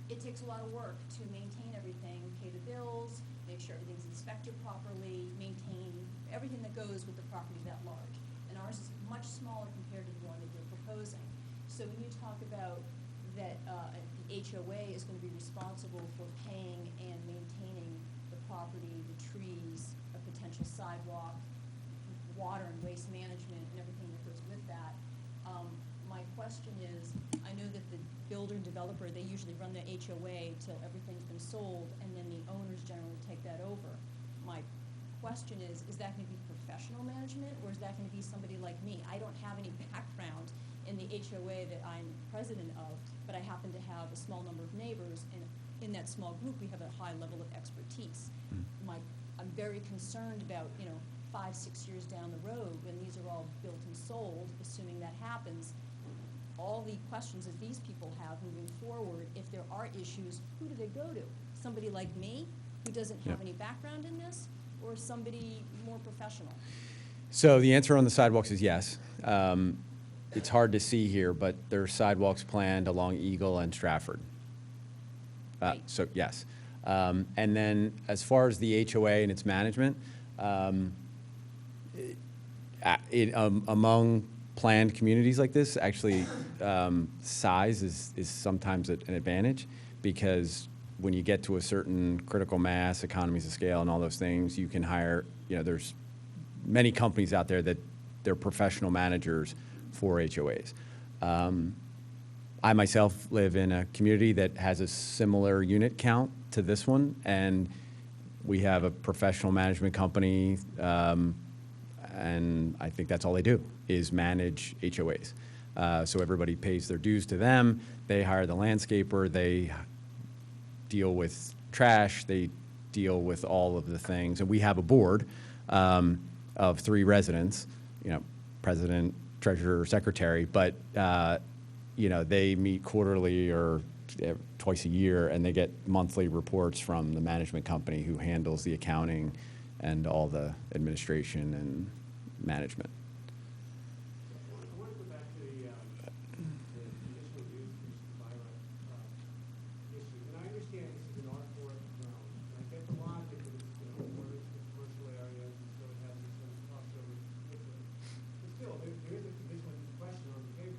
It takes a lot of work to maintain everything, pay the bills, make sure everything's inspected properly, maintain everything that goes with the property that large. And ours is much smaller compared to the one that you're proposing. So when you talk about that the HOA is going to be responsible for paying and maintaining the property, the trees, a potential sidewalk, water and waste management, and everything that goes with that, my question is, I know that the builder and developer, they usually run the HOA till everything's been sold, and then the owners generally take that over. My question is that going to be professional management, or is that going to be somebody like me? I don't have any background in the HOA that I'm president of, but I happen to have a small number of neighbors, and in that small group, we have a high level of expertise. I'm very concerned about, 5, 6 years down the road, when these are all built and sold, assuming that happens, all the questions that these people have moving forward, if there are issues, who do they go to? Somebody like me, who doesn't have any background in this, or somebody more professional? So the answer on the sidewalks is yes. It's hard to see here, but there are sidewalks planned along Eagle and Stratford. Right. So yes. And then as far as the HOA and its management, among planned communities like this, actually, size is sometimes an advantage, because when you get to a certain critical mass, economies of scale, and all those things, you can hire, there's many companies out there that they're professional managers for HOAs. I myself live in a community that has a similar unit count to this one, and we have a professional management company, and I think that's all they do, is manage HOAs. So everybody pays their dues to them. They hire the landscaper. They deal with trash. They deal with all of the things. And we have a board of 3 residents, president, treasurer, secretary, but they meet quarterly or twice a year, and they get monthly reports from the management company who handles the accounting and all the administration and management. I want to go back to the conditional use versus the by right issue. And I understand this is an R4 zone. And I get the logic that it's, where it's the commercial areas, and so it has some crossover with it. But still, there is a conditional use question on the table.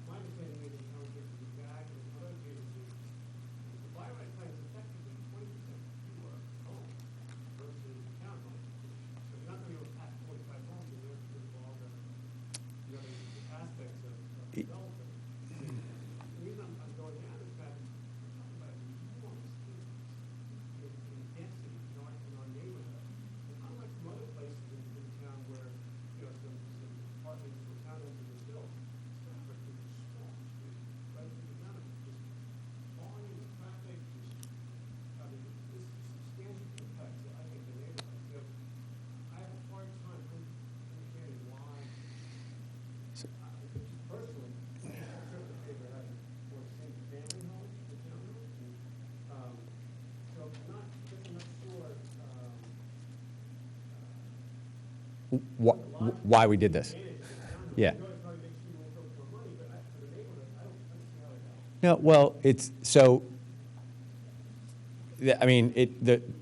My understanding is the Township is back and other agencies, the by right plan is effectively 20% fewer homes versus townhomes. So you're not going to be able to pack 45 homes in there because of all the other aspects of development. The reason I'm going down is that we're talking about enormous in density in our neighborhood. And unlike some other places in town where, some apartments or townhomes have been built, Stratford is a small street, right? The amount of just volume of traffic, this substantial impact, I think, the neighborhood. So I have a hard time understanding why, personally, I'm certainly in favor of having more single-family homes than townhomes. So I'm not sure, Why we did this? Yeah. it probably makes you more money, but for the neighborhood, I don't see how it helps. No, well, it's so. I mean,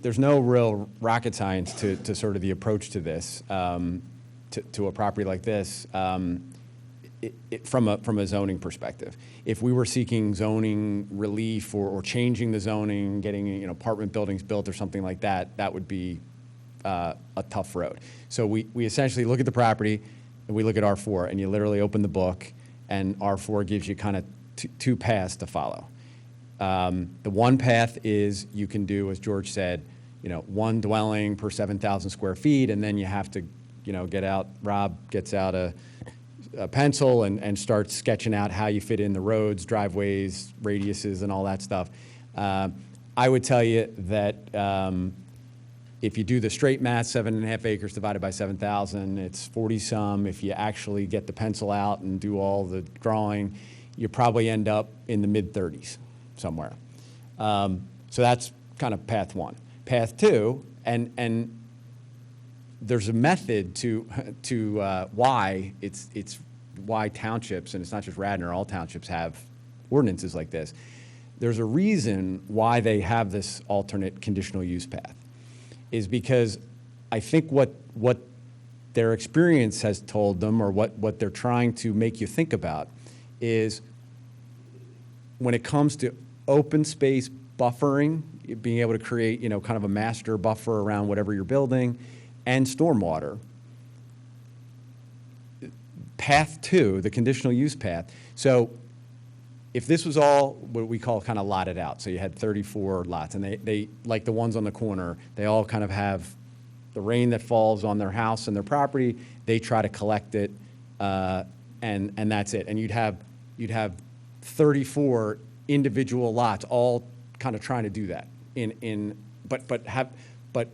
there's no real rocket science to sort of the approach to this, to a property like this, from a zoning perspective. If we were seeking zoning relief or changing the zoning, getting apartment buildings built or something like that, that would be a tough road. So we essentially look at the property and we look at R4, and you literally open the book, and R4 gives you kind of two paths to follow. The one path is you can do, as George said, one dwelling per 7,000 square feet, and then you have to, get out, Rob gets out a pencil and starts sketching out how you fit in the roads, driveways, radiuses, and all that stuff. I would tell you that if you do the straight math, 7.5 acres divided by 7,000, it's 40-some. If you actually get the pencil out and do all the drawing, you probably end up in the mid-30s somewhere. So that's kind of path one. Path two, and there's a method to why it's why townships, and it's not just Radnor, all townships have ordinances like this. There's a reason why they have this alternate conditional use path, is because I think what their experience has told them, or what they're trying to make you think about, is when it comes to open space buffering, being able to create, kind of a master buffer around whatever you're building, and stormwater. Path two, the conditional use path. So if this was all what we call kind of lotted out, so you had 34 lots, and they like the ones on the corner, they all kind of have the rain that falls on their house and their property, they try to collect it, and that's it. And you'd have 34 individual lots all kind of trying to do that but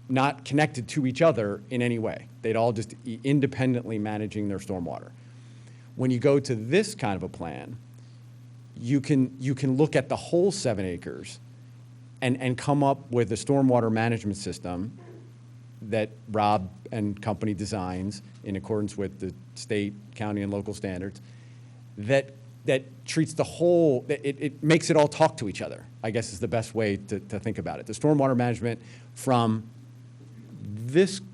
not connected to each other in any way. They'd all just independently managing their stormwater. When you go to this kind of a plan, you can look at the whole 7 acres and come up with a stormwater management system that Rob and company designs in accordance with the state, county, and local standards that treats the whole, it makes it all talk to each other, I guess is the best way to think about it. The stormwater management from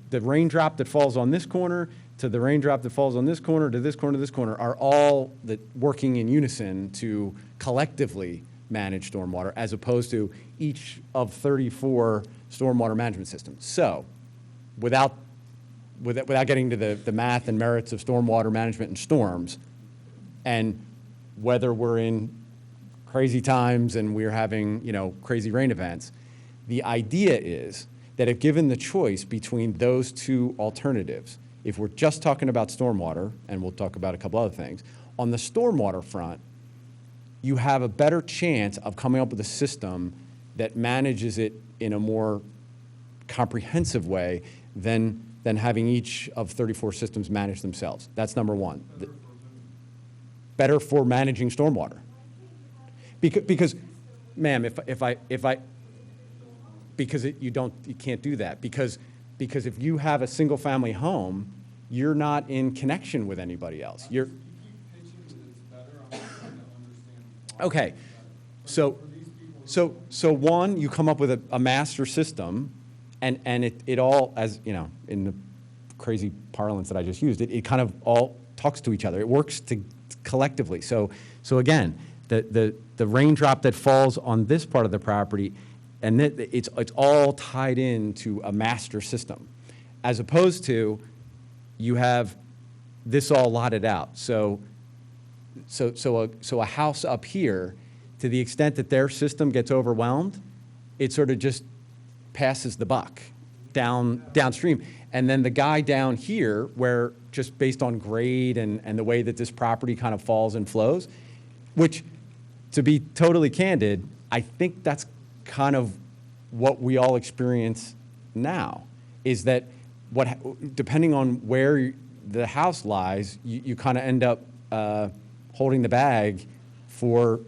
the raindrop that falls on this corner to the raindrop that falls on this corner to this corner to this corner are all working in unison to collectively manage stormwater, as opposed to each of 34 stormwater management systems. So without getting to the math and merits of stormwater management and storms, and whether we're in crazy times and we're having, crazy rain events, the idea is that if given the choice between those two alternatives, if we're just talking about stormwater, and we'll talk about a couple other things, on the stormwater front, you have a better chance of coming up with a system that manages it in a more comprehensive way than having each of 34 systems manage themselves. That's number one. Better for managing stormwater. Because, ma'am, you can't do that. Because if you have a single family home, you're not in connection with anybody else. You're okay. So one, you come up with a master system, and it all, as in the crazy parlance that I just used, it kind of all talks to each other. It works collectively. So again, the raindrop that falls on this part of the property, and it's all tied into a master system, as opposed to you have this all lotted out. So a house up here, to the extent that their system gets overwhelmed, it sort of just passes the buck downstream. And then the guy down here, where just based on grade and the way that this property kind of falls and flows, which, to be totally candid, I think that's kind of what we all experience now, is that depending on where the house lies, you kind of end up holding the bag for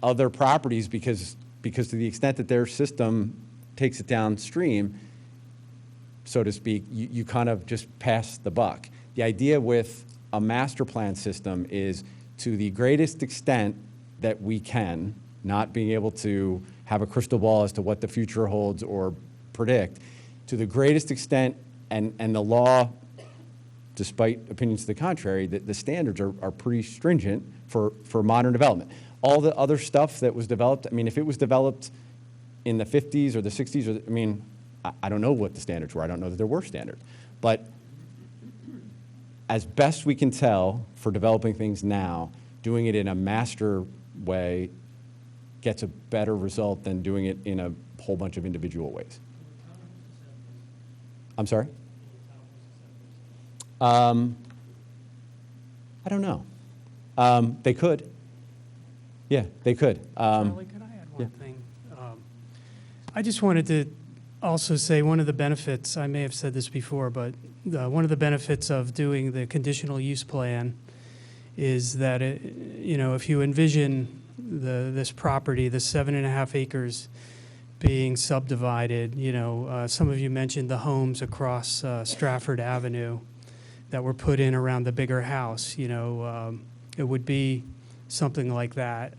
other properties because to the extent that their system takes it downstream, so to speak, you kind of just pass the buck. The idea with a master plan system is, to the greatest extent that we can, not being able to have a crystal ball as to what the future holds or predict, to the greatest extent, and the law, despite opinions to the contrary, the standards are pretty stringent for modern development. All the other stuff that was developed, if it was developed in the 50s or the 60s, I don't know what the standards were. I don't know that there were standards. But as best we can tell for developing things now, doing it in a master way gets a better result than doing it in a whole bunch of individual ways. I'm sorry? I don't know. They could. Yeah, they could. Charlie, could I add one thing? I just wanted to also say one of the benefits, I may have said this before, but one of the benefits of doing the conditional use plan is that, if you envision this property, the 7.5 acres being subdivided, some of you mentioned the homes across Stratford Avenue that were put in around the bigger house, it would be something like that.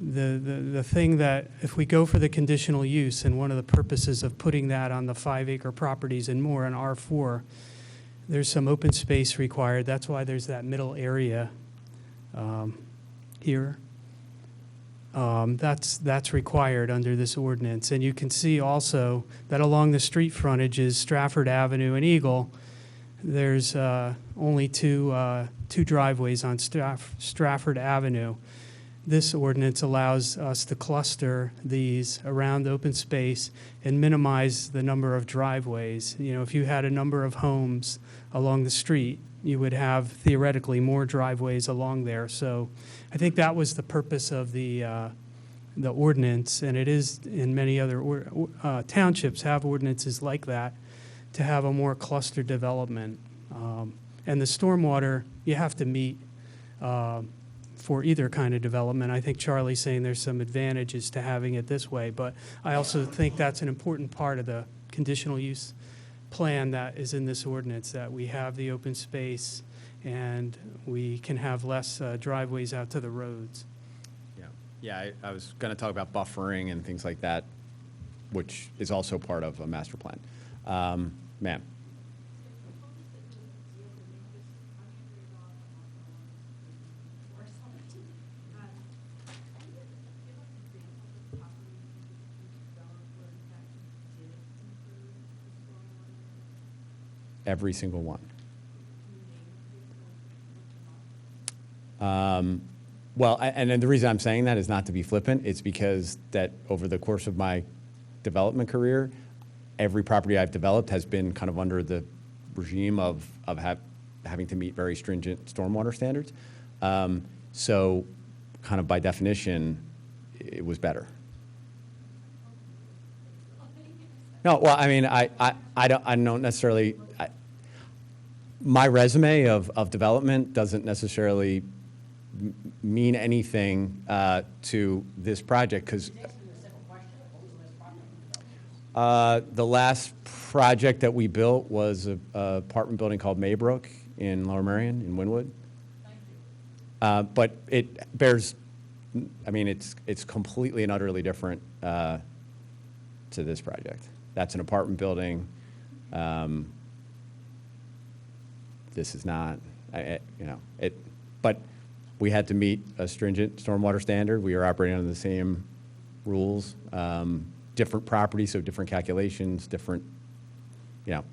The thing that, if we go for the conditional use, and one of the purposes of putting that on the 5-acre properties and more in R4, there's some open space required. That's why there's that middle area here. That's required under this ordinance. And you can see also that along the street frontages, Stratford Avenue and Eagle, there's only two driveways on Stratford Avenue. this ordinance allows us to cluster these around open space and minimize the number of driveways. You know, if you had a number of homes along the street, you would have theoretically more driveways along there. So I think that was the purpose of the ordinance, and it is in many other townships have ordinances like that to have a more clustered development. And the stormwater, you have to meet for either kind of development. I think Charlie's saying there's some advantages to having it this way, but I also think that's an important part of the conditional use plan that is in this ordinance, that we have the open space and we can have less driveways out to the roads. Yeah, I was going to talk about buffering and things like that, which is also part of a master plan. Ma'am. Every single one. Well, and then the reason I'm saying that is not to be flippant. It's because that over the course of my development career, every property I've developed has been kind of under the regime of having to meet very stringent stormwater standards. So kind of by definition, it was better. No, well, I mean, I don't necessarily, my resume of development doesn't necessarily mean anything to this project, because the last project that we built was an apartment building called Maybrook in Lower Merion in Wynwood. But it bears, I mean, it's completely and utterly different to this project. That's an apartment building. This is not, but we had to meet a stringent stormwater standard. We were operating under the same rules, different properties, so different calculations, different,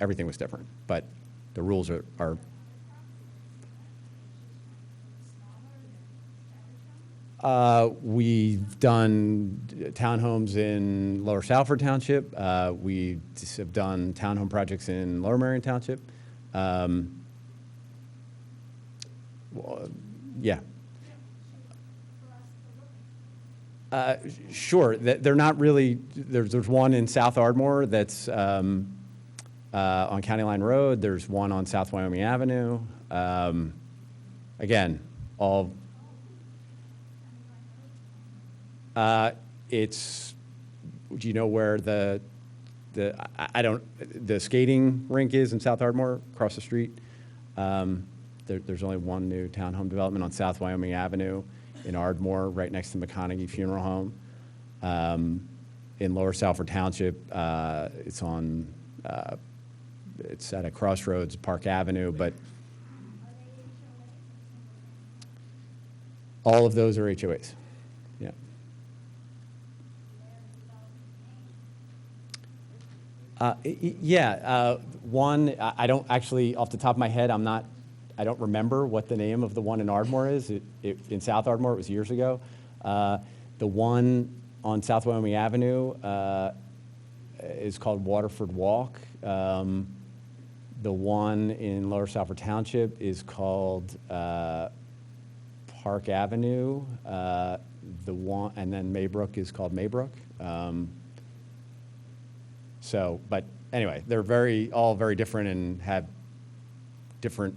everything was different. But the rules are we've done townhomes in Lower Salford Township. We have done townhome projects in Lower Merion Township. Yeah. Sure. They're not really. There's one in South Ardmore that's on County Line Road. There's one on South Wyoming Avenue. Again, all. It's. Do you know where the skating rink is in South Ardmore, across the street? There's only one new townhome development on South Wyoming Avenue in Ardmore, right next to McConaughey Funeral Home. In Lower Salford Township, it's on, it's at a crossroads, Park Avenue, but all of those are HOAs. Yeah. One, I don't actually, off the top of my head, I don't remember what the name of the one in Ardmore is. In South Ardmore, it was years ago. The one on South Wyoming Avenue is called Waterford Walk. The one in Lower Salford Township is called Park Avenue. The one, and then Maybrook is called Maybrook. But anyway, they're all very different and have different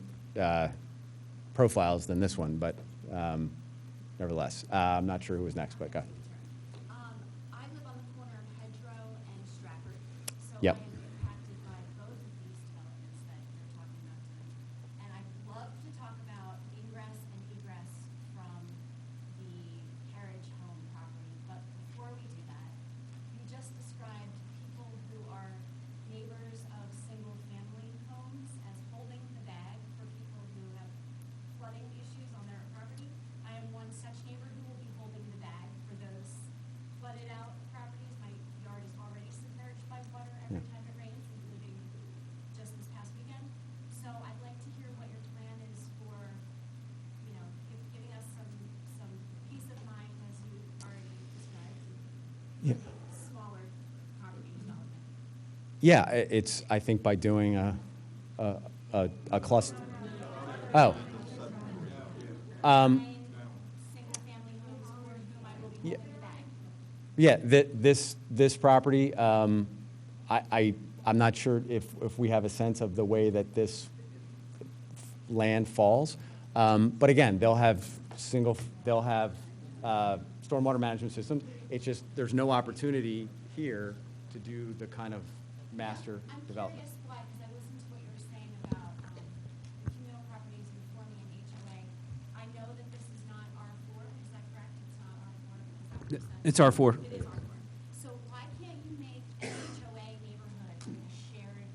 profiles than this one, but nevertheless, I'm not sure who was next, but go. I live on the corner of Hedgerow and Stratford, so Yep. I am impacted by both of these developments that you're talking about tonight. And I'd love to talk about ingress and egress from the carriage home property, but before we do that, you just described people who are neighbors of single-family homes as holding the bag for people who have flooding issues on their property. I am one such neighbor who will be holding the bag for those flooded out properties. My yard is already submerged by water every time Yeah. smaller property development? Yeah, it's, I think by doing a cluster. Oh. Single-family homes for whom I will be Yeah. holding the bag. Yeah, this property, I'm not sure if we have a sense of the way that this land falls. But again, they'll have stormwater management systems. It's just, there's no opportunity here to do the kind of master I'm development. curious why, because I listened to what you were saying about the communal properties and forming an HOA. I know that this is not R4, is that correct? It's not R4? Is that what you said? It's R4. It is R4. So why can't you make an HOA neighborhood with a shared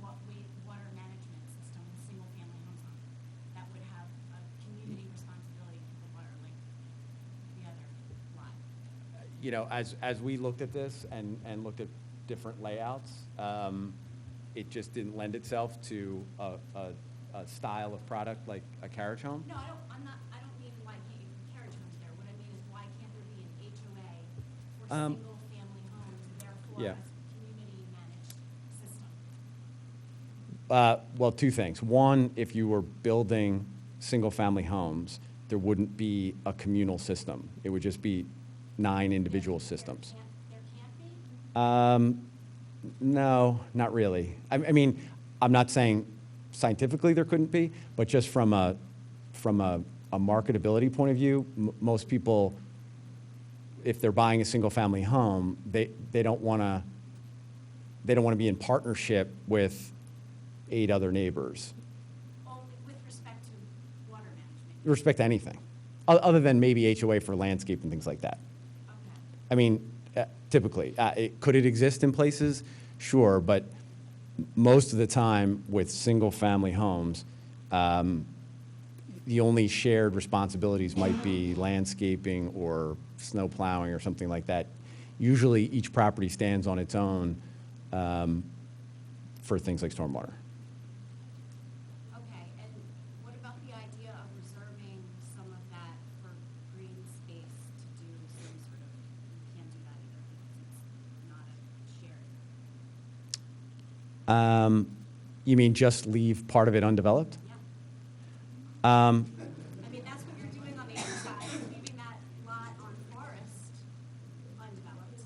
water management system with single-family homes on it? That would have a community responsibility for the water, like the other lot. You know, as we looked at this and looked at different layouts, it just didn't lend itself to a style of product like a carriage home. No, I don't mean why can't you put carriage homes there. What I mean is why can't there be an HOA for single-family homes and therefore yeah. a community managed system? Well, two things. One, if you were building single-family homes, there wouldn't be a communal system. It would just be 9 individual systems. There can't be? No, not really. I mean, I'm not saying scientifically there couldn't be, but just from a marketability point of view, most people, if they're buying a single-family home, they don't want to be in partnership with 8 other neighbors. Only with respect to water management? With respect to anything, other than maybe HOA for landscape and things like that. Okay. I mean, typically, could it exist in places? Sure, but most of the time with single-family homes, the only shared responsibilities might be landscaping or snow plowing or something like that. Usually, each property stands on its own for things like stormwater. Okay, and what about the idea of reserving some of that for green space to do some sort of, you can't do that either because it's not a shared. You mean just leave part of it undeveloped? Yeah. Um, I mean, that's what you're doing on the other side, leaving that lot on Forest undeveloped,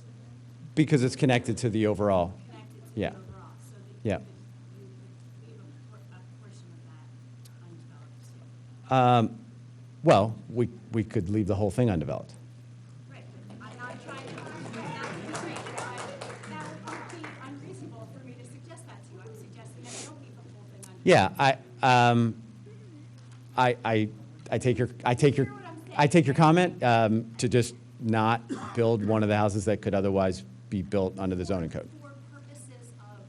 because it's connected to the overall. connected to Yeah. the overall, so that Yeah. you could leave a portion of that undeveloped too. Well, we could leave the whole thing undeveloped. Right, but I'm not trying to, that would be great, that would be unreasonable for me to suggest that to you. I'm suggesting that you don't leave the whole thing undeveloped. Yeah, I take your comment to just not build one of the houses that could otherwise be built under the zoning code. For purposes of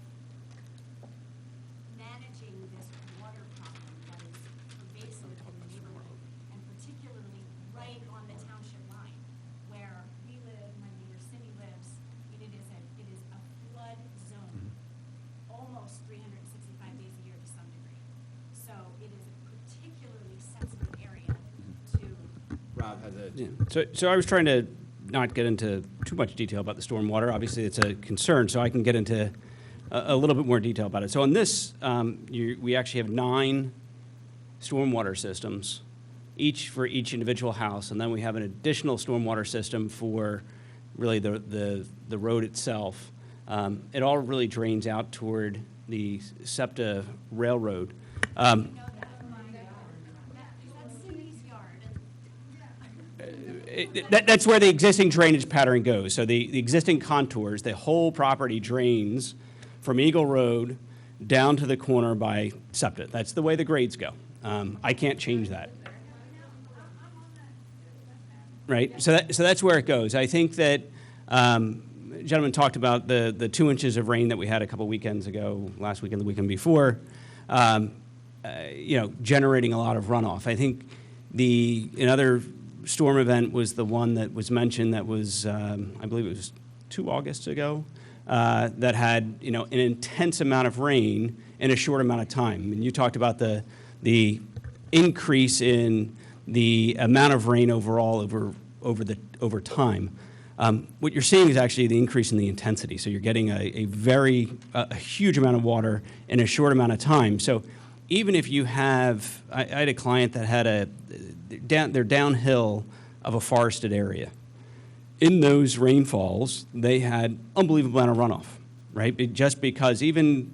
managing this water problem that is pervasive in the neighborhood, and particularly right on the township line, where we live, my neighbor Cindy lives, and it is a flood zone, almost 365 days a year to some degree. So it is a particularly sensitive area to. Rob has a. Yeah. So I was trying to not get into too much detail about the stormwater. Obviously, it's a concern, so I can get into a little bit more detail about it. So on this, we actually have 9 stormwater systems, each for each individual house, and then we have an additional stormwater system for really the road itself. It all really drains out toward the SEPTA railroad. That's Cindy's yard. That's where the existing drainage pattern goes. So the existing contours, the whole property drains from Eagle Road down to the corner by SEPTA. That's the way the grades go. I can't change that. Right? So that's where it goes. I think that gentleman talked about the 2 inches of rain that we had a couple weekends ago, last weekend, the weekend before, generating a lot of runoff. I think another storm event was the one that was mentioned that was, I believe it was 2 Augusts ago, that had, an intense amount of rain in a short amount of time. And you talked about the increase in the amount of rain overall over time. What you're seeing is actually the increase in the intensity. So you're getting a huge amount of water in a short amount of time. So even if you have, I had a client that had they're downhill of a forested area. In those rainfalls, they had unbelievable amount of runoff, right? Just because even,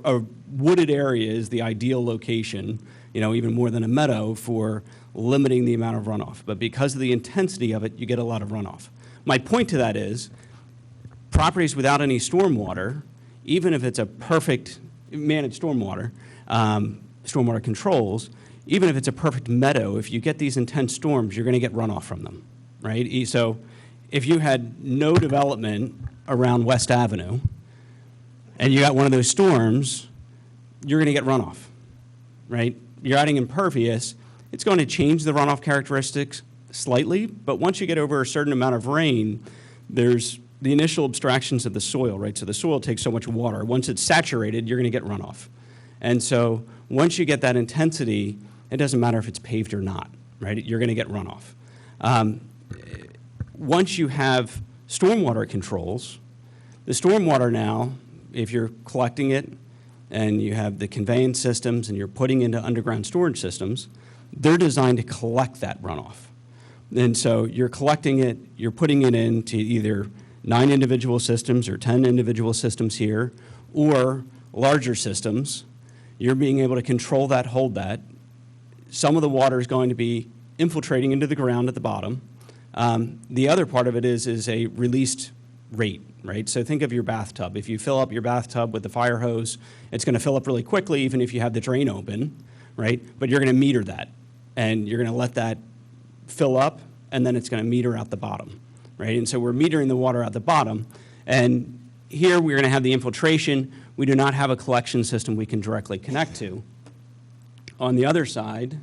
a wooded area is the ideal location, even more than a meadow for limiting the amount of runoff. But because of the intensity of it, you get a lot of runoff. My point to that is properties without any stormwater, even if it's a perfect managed stormwater, stormwater controls, even if it's a perfect meadow, if you get these intense storms, you're going to get runoff from them, right? So if you had no development around West Avenue and you got one of those storms, you're going to get runoff, right? You're adding impervious. It's going to change the runoff characteristics slightly, but once you get over a certain amount of rain, there's the initial abstractions of the soil, right? So the soil takes so much water. Once it's saturated, you're going to get runoff. And so once you get that intensity, it doesn't matter if it's paved or not, right? You're going to get runoff. Once you have stormwater controls, the stormwater now, if you're collecting it and you have the conveyance systems and you're putting into underground storage systems, they're designed to collect that runoff. And so you're collecting it, you're putting it into either 9 individual systems or 10 individual systems here, or larger systems. You're being able to control that, hold that. Some of the water is going to be infiltrating into the ground at the bottom. The other part of it is a released rate, right? So think of your bathtub. If you fill up your bathtub with the fire hose, it's going to fill up really quickly, even if you have the drain open, right? But you're going to meter that, and you're going to let that fill up, and then it's going to meter out the bottom, right? And so we're metering the water out the bottom, and here we're going to have the infiltration. We do not have a collection system we can directly connect to. On the other side,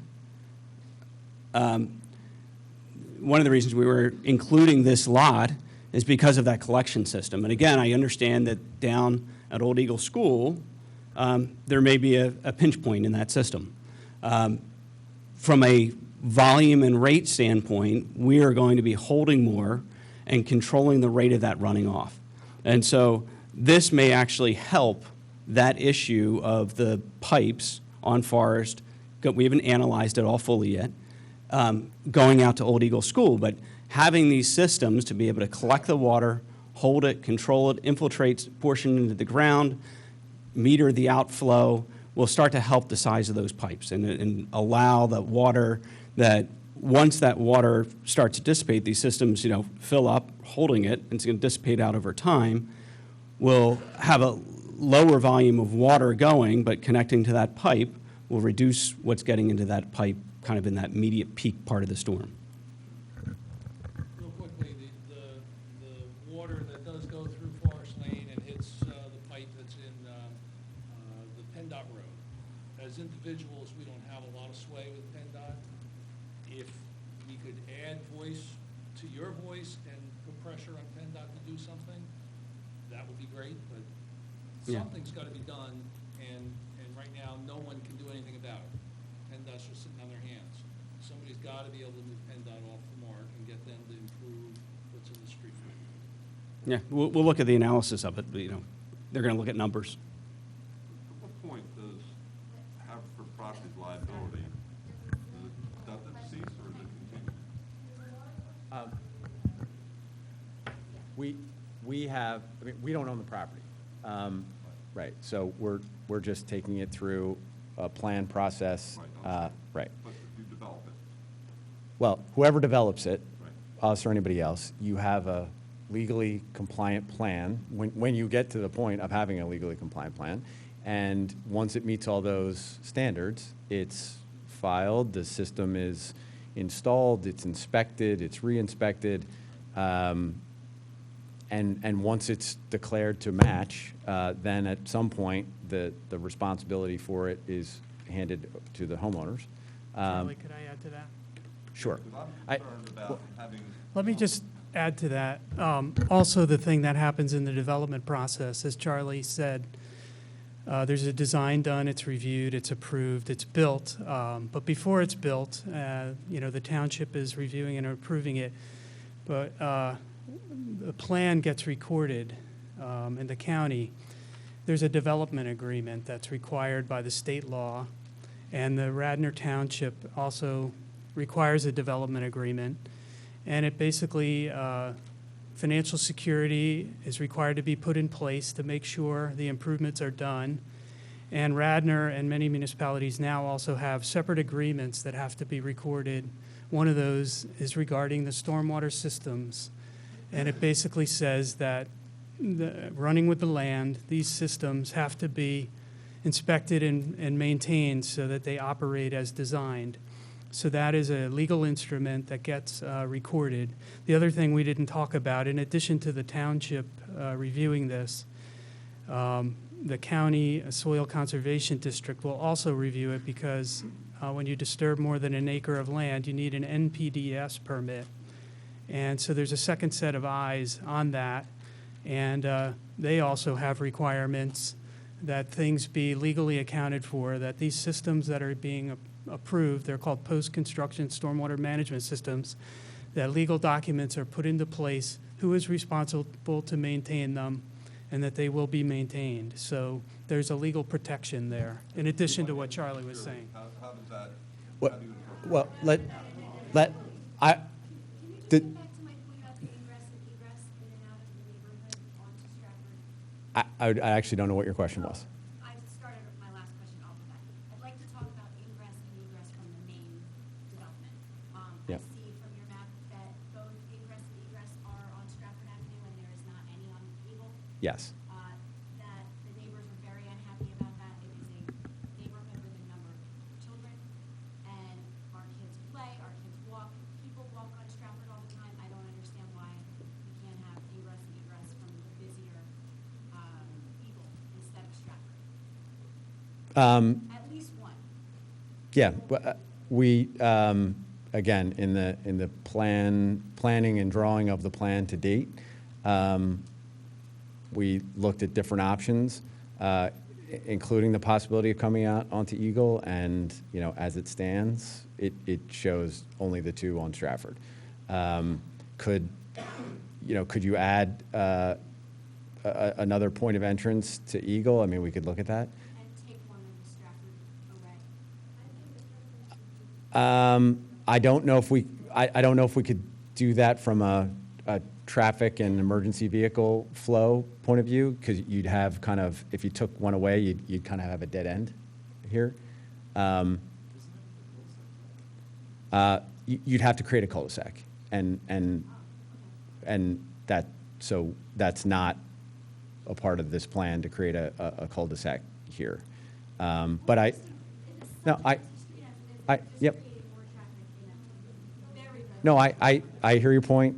one of the reasons we were including this lot is because of that collection system. And again, I understand that down at Old Eagle School, there may be a pinch point in that system. From a volume and rate standpoint, we are going to be holding more and controlling the rate of that running off. And so this may actually help that issue of the pipes on Forest. We haven't analyzed it all fully yet, going out to Old Eagle School, but having these systems to be able to collect the water, hold it, control it, infiltrate portion into the ground, meter the outflow, will start to help the size of those pipes and allow the water that once that water starts to dissipate, these systems, fill up, holding it, and it's going to dissipate out over time, will have a lower volume of water going, but connecting to that pipe will reduce what's getting into that pipe kind of in that immediate peak part of the storm. Real quickly, the water that does go through Forest Lane and hits the pipe that's in the PennDOT road. As individuals, we don't have a lot of sway with PennDOT. If we could add voice to your voice and put pressure on PennDOT to do something, that would be great, but something's got to be done, and right now, no one can do anything about it. PennDOT's just sitting on their hands. Somebody's got to be able to move PennDOT off the mark and get them to improve what's in the street. Yeah, we'll look at the analysis of it, but, they're going to look at numbers. At what point does Haverford Properties liability, does it cease or does it continue? We don't own the property. Right, so we're just taking it through a plan process. Right. But if you develop it, Well, whoever develops it, right. us or anybody else, you have a legally compliant plan when you get to the point of having a legally compliant plan. And once it meets all those standards, it's filed, the system is installed, it's inspected, it's re-inspected. And once it's declared to match, then at some point, the responsibility for it is handed to the homeowners. Charlie, could I add to that? Sure. Because I'm concerned about having. Let me just add to that. Also, the thing that happens in the development process, as Charlie said, there's a design done, it's reviewed, it's approved, it's built. But before it's built, the township is reviewing and approving it. But the plan gets recorded in the county, there's a development agreement that's required by the state law, and the Radnor Township also requires a development agreement, and it basically, financial security is required to be put in place to make sure the improvements are done. And Radnor and many municipalities now also have separate agreements that have to be recorded. One of those is regarding the stormwater systems. And it basically says that running with the land, these systems have to be inspected and maintained so that they operate as designed. So that is a legal instrument that gets recorded. The other thing we didn't talk about, in addition to the township reviewing this, the county soil conservation district will also review it, because when you disturb more than an acre of land, you need an NPDES permit. And so there's a second set of eyes on that. And they also have requirements that things be legally accounted for, that these systems that are being approved, they're called post-construction stormwater management systems, that legal documents are put into place, who is responsible to maintain them, and that they will be maintained. So there's a legal protection there, in addition to what Charlie was saying. How does that, Well, how do you interpret well, I, Can you just the- go back to my point about the ingress and egress in and out of the neighborhood onto Stratford? I actually don't know what your question was. I started with my last question off of that. I'd like to talk about ingress and egress from the main development. I Yep. see from your map that both ingress and egress are on Stratford Avenue and there is not any on Eagle. Yes. That the neighbors were very unhappy about that. It is a neighborhood with a number of children, and our kids play, our kids walk. People walk on Stratford all the time. I don't understand why we can't have ingress and egress from the busier Eagle instead of Stratford. At least one. Yeah, we, again, in the planning and drawing of the plan to date, we looked at different options, including the possibility of coming out onto Eagle, and, you know, as it stands, it shows only the two on Stratford. Could you add another point of entrance to Eagle? I mean, we could look at that. And take one of the Stratford away. I don't know if we could do that from a traffic and emergency vehicle flow point of view, because you'd have kind of, if you took one away, you'd kind of have a dead end here. You'd have to create a cul-de-sac, and that's not a part of this plan to create a cul-de-sac here. But yep. No, I hear your point.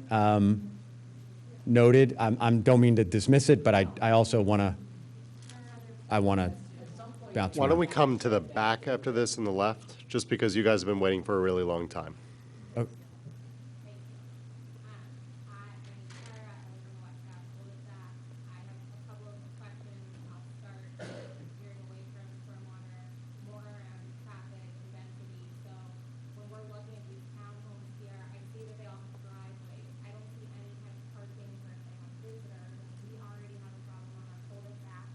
Noted. Don't mean to dismiss it, but I also want to bounce Why don't around. we come to the back after this on the left, just because you guys have been waiting for a really long time. Oh, I have a couple of questions. I'll start veering away from stormwater, more around traffic and density. So when we're looking at these townhomes here, I see that they all have driveways. I don't see any type of parking for if they have visitors. We already have a problem on our cul-de-sac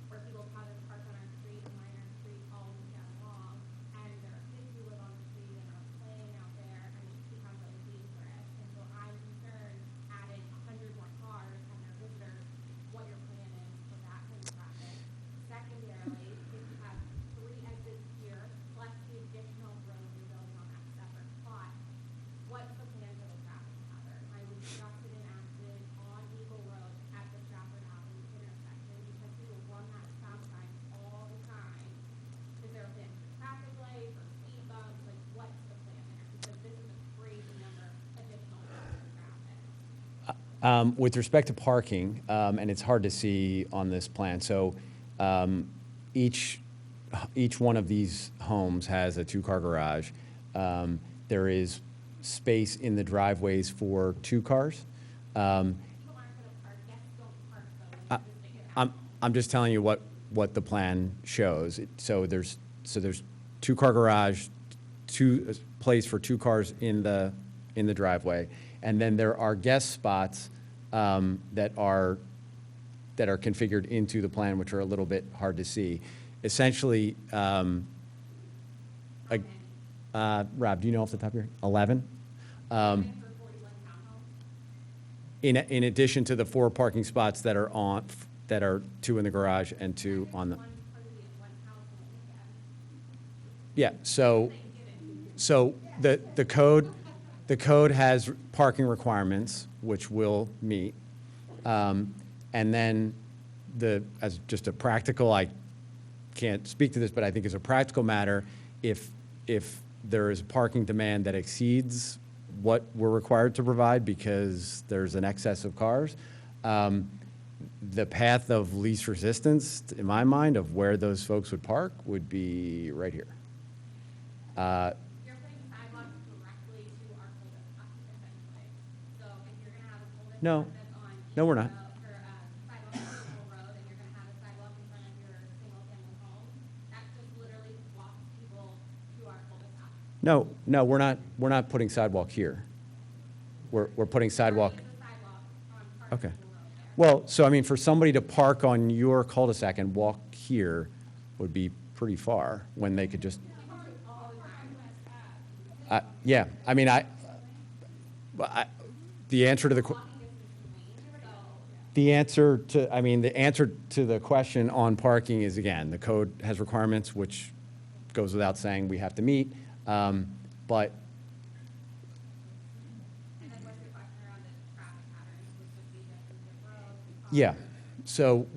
where people come and park on our street and line our street all week long. And there are kids who live on the street and are playing out there, and it just becomes really dangerous. And so I'm concerned adding 100 more cars and their visitors, what your plan is for that kind of traffic. Secondarily, if you have 3 exits here, plus the additional road you're building on that separate plot, what's the plan for the traffic pattern? I was just enacted on Eagle Road at the Stratford Avenue intersection because people run that stop sign all the time. Is there a plan for traffic lights or speed bumps? Like, what's the plan there? Because this is a crazy number of additional cars and traffic. With respect to parking, and it's hard to see on this plan, so each one of these homes has a 2-car garage. There is space in the driveways for 2 cars. People aren't gonna park, guests don't park though, when you just take it out. I'm just telling you what the plan shows. So there's 2-car garage, place for 2 cars in the driveway, and then there are guest spots that are configured into the plan, which are a little bit hard to see. Essentially, Rob, do you know off the top of your 11? In addition to the 4 parking spots that are 2 in the garage and 2 on the. Yeah. So the code has parking requirements which we'll meet, and then as just a practical, I can't speak to this, but I think as a practical matter, if there is parking demand that exceeds what we're required to provide because there's an excess of cars, the path of least resistance, in my mind, of where those folks would park would be right here. You're putting sidewalks directly to our cul-de-sac, essentially. So if you're gonna have a cul-de-sac No. that's on No, we're not. for sidewalk on Maple Road, and you're gonna have a sidewalk in front of your single-family home, that just literally walks people to our cul-de-sac. No, we're not putting sidewalk here. We're putting sidewalk. There's a sidewalk on part of Okay. Maple Road there. Well, so I mean, for somebody to park on your cul-de-sac and walk here would be pretty far when they could just. Yeah, I mean, the answer to the answer to the question on parking is, again, the code has requirements, which goes without saying we have to meet, but. And then what's your question around the traffic patterns, which would be just in the road? Yeah, so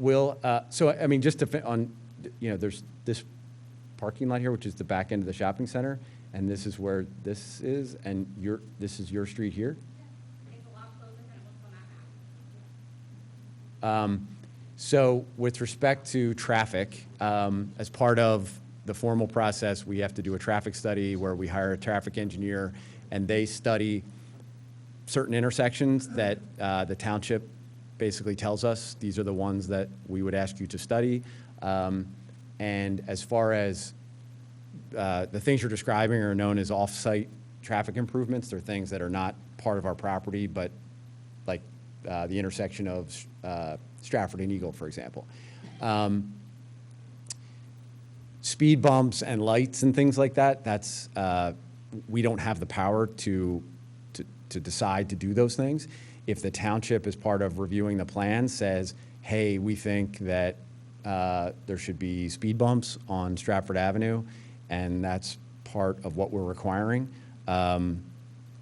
I mean, just there's this parking lot here, which is the back end of the shopping center, and this is where this is, and this is your street here? It's a lot closer than it looks on that map. So with respect to traffic, as part of the formal process, we have to do a traffic study where we hire a traffic engineer, and they study certain intersections that the township basically tells us, these are the ones that we would ask you to study. And as far as the things you're describing are known as off-site traffic improvements. They're things that are not part of our property, but like the intersection of Stratford and Eagle, for example. Speed bumps and lights and things like that, that's, we don't have the power to decide to do those things. If the township, as part of reviewing the plan, says, hey, we think that there should be speed bumps on Stratford Avenue, and that's part of what we're requiring,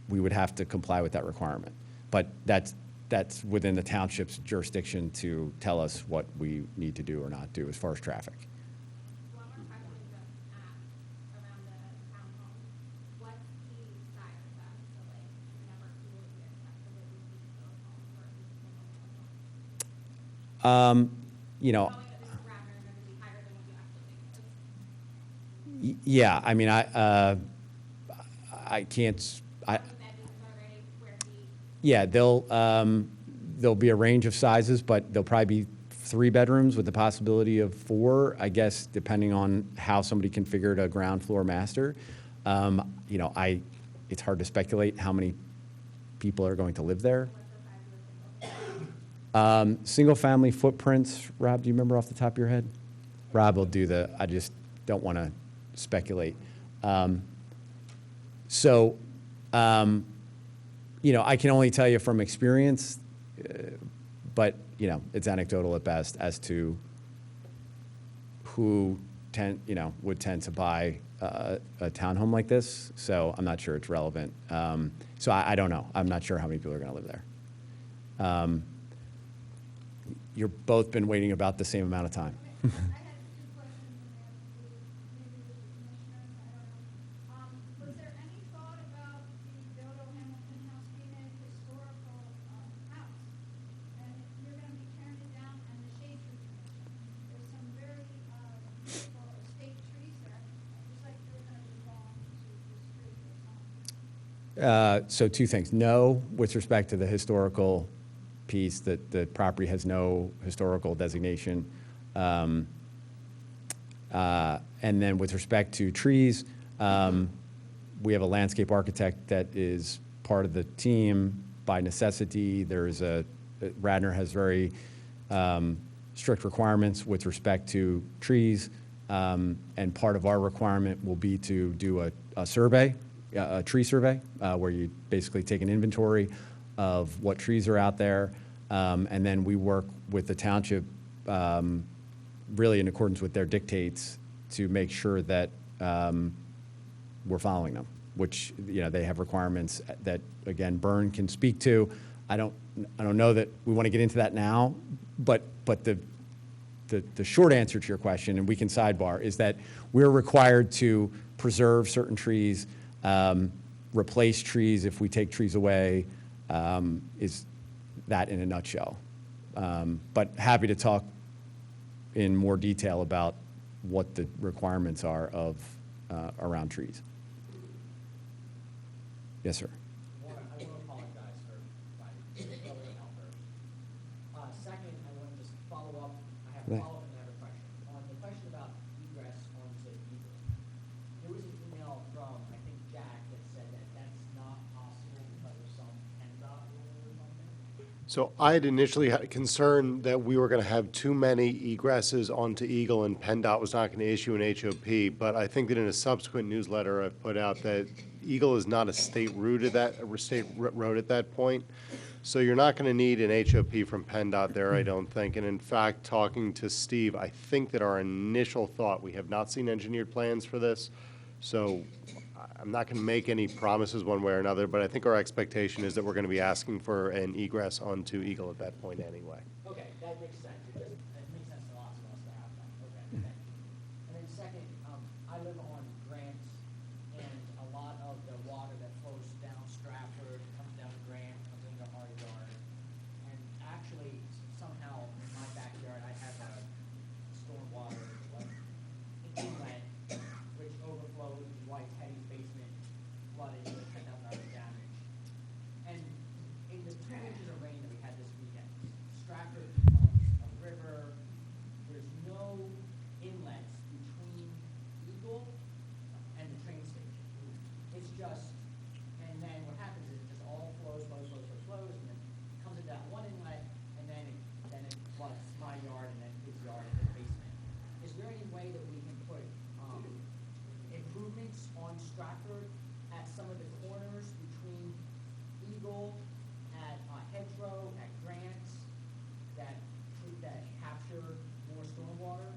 we would have to comply with that requirement. But that's within the township's jurisdiction to tell us what we need to do or not do as far as traffic. One more question just around the townhome. What's the size of that? So like, number of people would be expected to live in each of those homes versus single family homes? You know, Knowing that this is Radnor, going to be higher than what you actually think it is. yeah, I mean, I can't, Bedrooms already, square feet. yeah, there'll be a range of sizes, but there'll probably be 3 bedrooms with the possibility of 4, I guess, depending on how somebody configured a ground floor master. You know, it's hard to speculate how many people are going to live there. Single-family footprints, Rob, do you remember off the top of your head? Rob will do I just don't want to speculate. You know, I can only tell you from experience, but, you know, it's anecdotal at best as to who would tend to buy a townhome like this. So I'm not sure it's relevant. So I don't know. I'm not sure how many people are going to live there. You've both been waiting about the same amount of time. I had 2 questions, and maybe with the commissioners, I don't know. Was there any thought about the Dodo Hamilton House being a historical house? And if you're going to be tearing it down, and the shade tree commission, there's some very beautiful estate trees there. It's like they're going to be belong to the street or something. So 2 things. No, with respect to the historical piece, that the property has no historical designation. And then with respect to trees, we have a landscape architect that is part of the team by necessity. There is a Radnor has very strict requirements with respect to trees, and part of our requirement will be to do a survey, a tree survey, where you basically take an inventory of what trees are out there, and then we work with the township, really in accordance with their dictates, to make sure that we're following them, which, you know, they have requirements that, again, Byrne can speak to. I don't know that we want to get into that now, but the short answer to your question, and we can sidebar, is that we're required to preserve certain trees, replace trees if we take trees away, is that in a nutshell. But happy to talk in more detail about what the requirements are of around trees. Yes, sir. I want to apologize for my early outburst. Second, I want to just follow up. I have a Right. follow-up and I have a question. On the question about egress onto Eagle, there was an email from, I think, Jack that said that that's not possible because of some PennDOT rule or something. So I had initially had a concern that we were going to have too many egresses onto Eagle and PennDOT was not going to issue an HOP, but I think that in a subsequent newsletter I've put out that Eagle is not a state road at that point. So you're not going to need an HOP from PennDOT there, I don't think. And in fact, talking to Steve, I think that our initial thought, we have not seen engineered plans for this, so I'm not going to make any promises one way or another, but I think our expectation is that we're going to be asking for an egress onto Eagle at that point anyway. Okay, that makes sense. It makes sense to lots of us to have that. Okay, thank you. And then second, I live on Grant, and a lot of the water that flows down Stratford comes down to Grant, comes into our yard. And actually, somehow in my backyard, I have a stormwater like inlet, which overflows White Teddy's basement, flooded with $10,000 damage. And in the 2 inches of rain that we had this weekend, Stratford becomes a river. There's no inlets between Eagle and the train station. It's just, and then what happens is it just all flows, and then comes into that one inlet, and then it floods my yard and then his yard and his basement. Is there any way that we can put improvements on Stratford at some of the corners between Eagle, at Hedgerow, at Grant, that capture more stormwater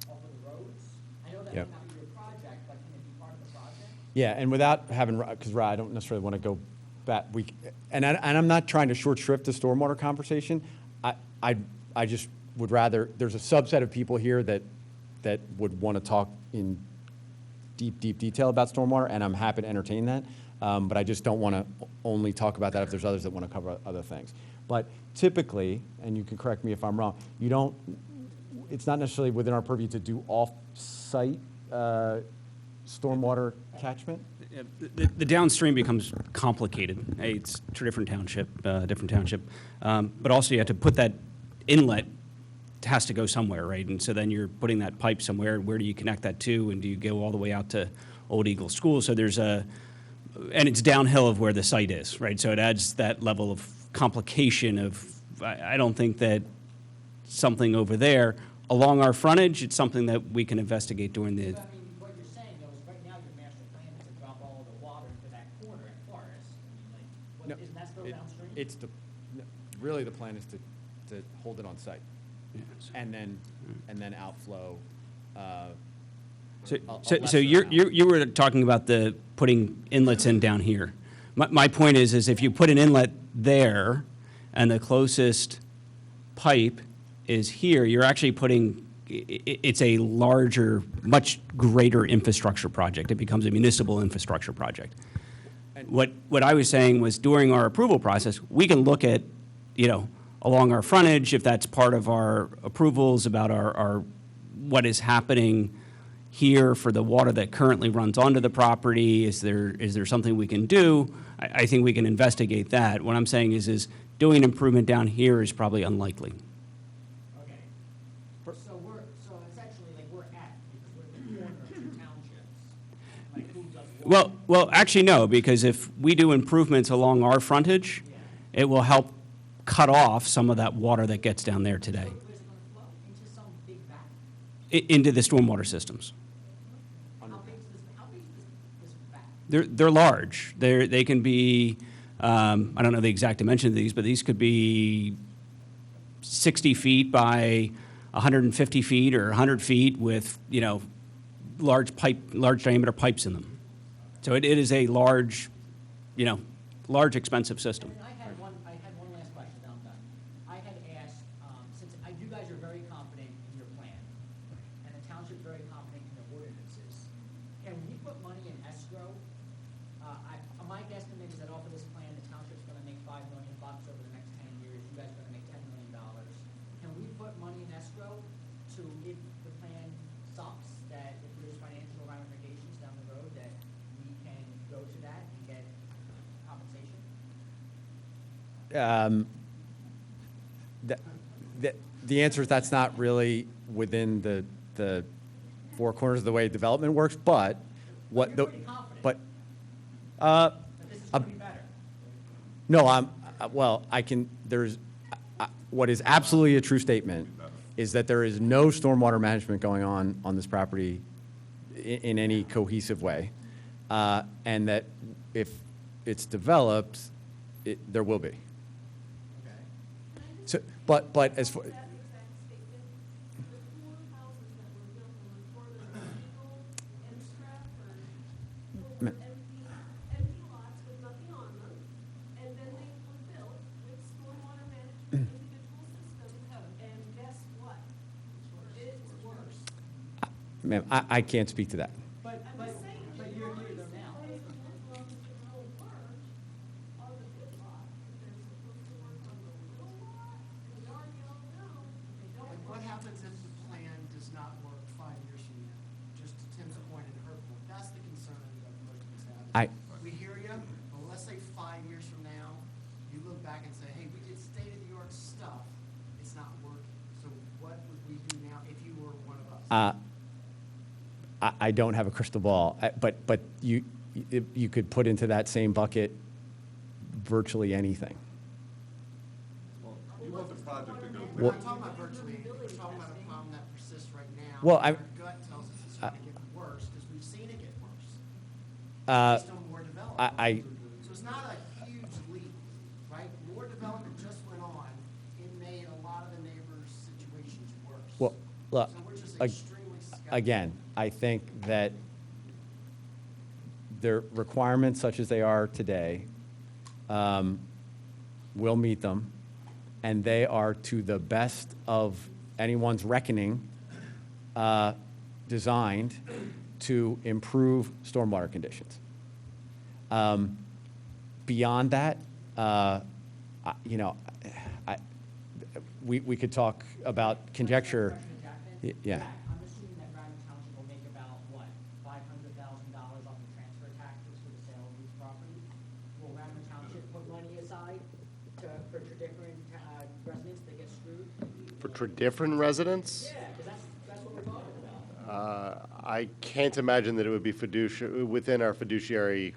off of the roads? I know that Yep. may not be your project, but can it be part of the project? Yeah, and without having, because I don't necessarily want to go back, and I'm not trying to short shrift the stormwater conversation. I just would rather, there's a subset of people here that would want to talk in deep detail about stormwater, and I'm happy to entertain that. But I just don't want to only talk about that if there's others that want to cover other things. But typically, and you can correct me if I'm wrong, it's not necessarily within our purview to do off-site stormwater catchment. The downstream becomes complicated. Hey, it's a different township. But also you have to put that inlet, has to go somewhere, right? And so then you're putting that pipe somewhere. Where do you connect that to? And do you go all the way out to Old Eagle School? So and it's downhill of where the site is, right? So it adds that level of complication of, I don't think that something over there along our frontage, it's something that we can investigate during the. But I mean, what you're saying though is right now your master plan is to drop all the water into that corner at Forest. I mean, like, isn't that still downstream? Really the plan is to hold it on site, and then outflow. So you were talking about the putting inlets in down here. My point is if you put an inlet there, and the closest pipe is here, you're actually putting, it's a larger, much greater infrastructure project. It becomes a municipal infrastructure project. What I was saying was during our approval process, we can look at, along our frontage, if that's part of our approvals about our what is happening here for the water that currently runs onto the property. Is there something we can do? I think we can investigate that. What I'm saying is doing improvement down here is probably unlikely. Okay. So essentially, like we're at, because we're at the corner of two townships. Like who does what? Well, actually no, because if we do improvements along our frontage, it will help cut off some of that water that gets down there today Where's it gonna flow? Into some big vat? into the stormwater systems. How big is this vat? They're large. They can be, I don't know the exact dimension of these, but these could be 60 feet by 150 feet or 100 feet with, large diameter pipes in them. So it is a large, large expensive system. And I had one last question, then I'm done. I had asked, since you guys are very confident in your plan, and the township's very confident in their ordinances, can we put money in escrow? My guesstimate is that off of this plan, the township's gonna make $5 million over the next 10 years, you guys are gonna make $10 million. Can we put money in escrow to, if the plan sucks, that if there's financial ramifications down the road, that we can go to that and get compensation? The answer is that's not really within the four corners of the way development works, but what You're the, pretty confident but, that this is gonna be better. no, what is absolutely a true statement is that there is no stormwater management going on this property in any cohesive way. And that if it's developed, there will be. Okay. So, but as for, That exact statement, the four houses that were built on the corner of Eagle and Stratford were empty lots with nothing on them, and then they were built with stormwater management individual systems, and guess what? It's worse. ma'am, I can't speak to that. But you're here though now. And what happens if the plan does not work 5 years from now? Just to Tim's point and her point, that's the concern that most of us have. We hear you, but let's say 5 years from now, you look back and say, hey, we did state-of-the-art stuff, it's not working. So what would we do now if you were one of us? I don't have a crystal ball, but you could put into that same bucket virtually anything. Well, you want the project to go We're Well- not talking about virtually, we're talking about a problem that persists right now. Well, Our gut tells us it's going to get worse, because we've seen it get worse. Based on more development. So it's not a huge leap, right? More development just went on, it made a lot of the neighbors' situations worse. Well, look, So we're just ag- extremely skeptical. again, I think that the requirements such as they are today will meet them, and they are to the best of anyone's reckoning designed to improve stormwater conditions. Beyond that, we could talk about conjecture. Yeah. I'm assuming that Radnor Township will make about, what, $500,000 off the transfer taxes for the sale of these properties? Will Radnor Township put money aside for different residents that get screwed? For different residents? Yeah, because that's what we're talking about. I can't imagine that it would be within our fiduciary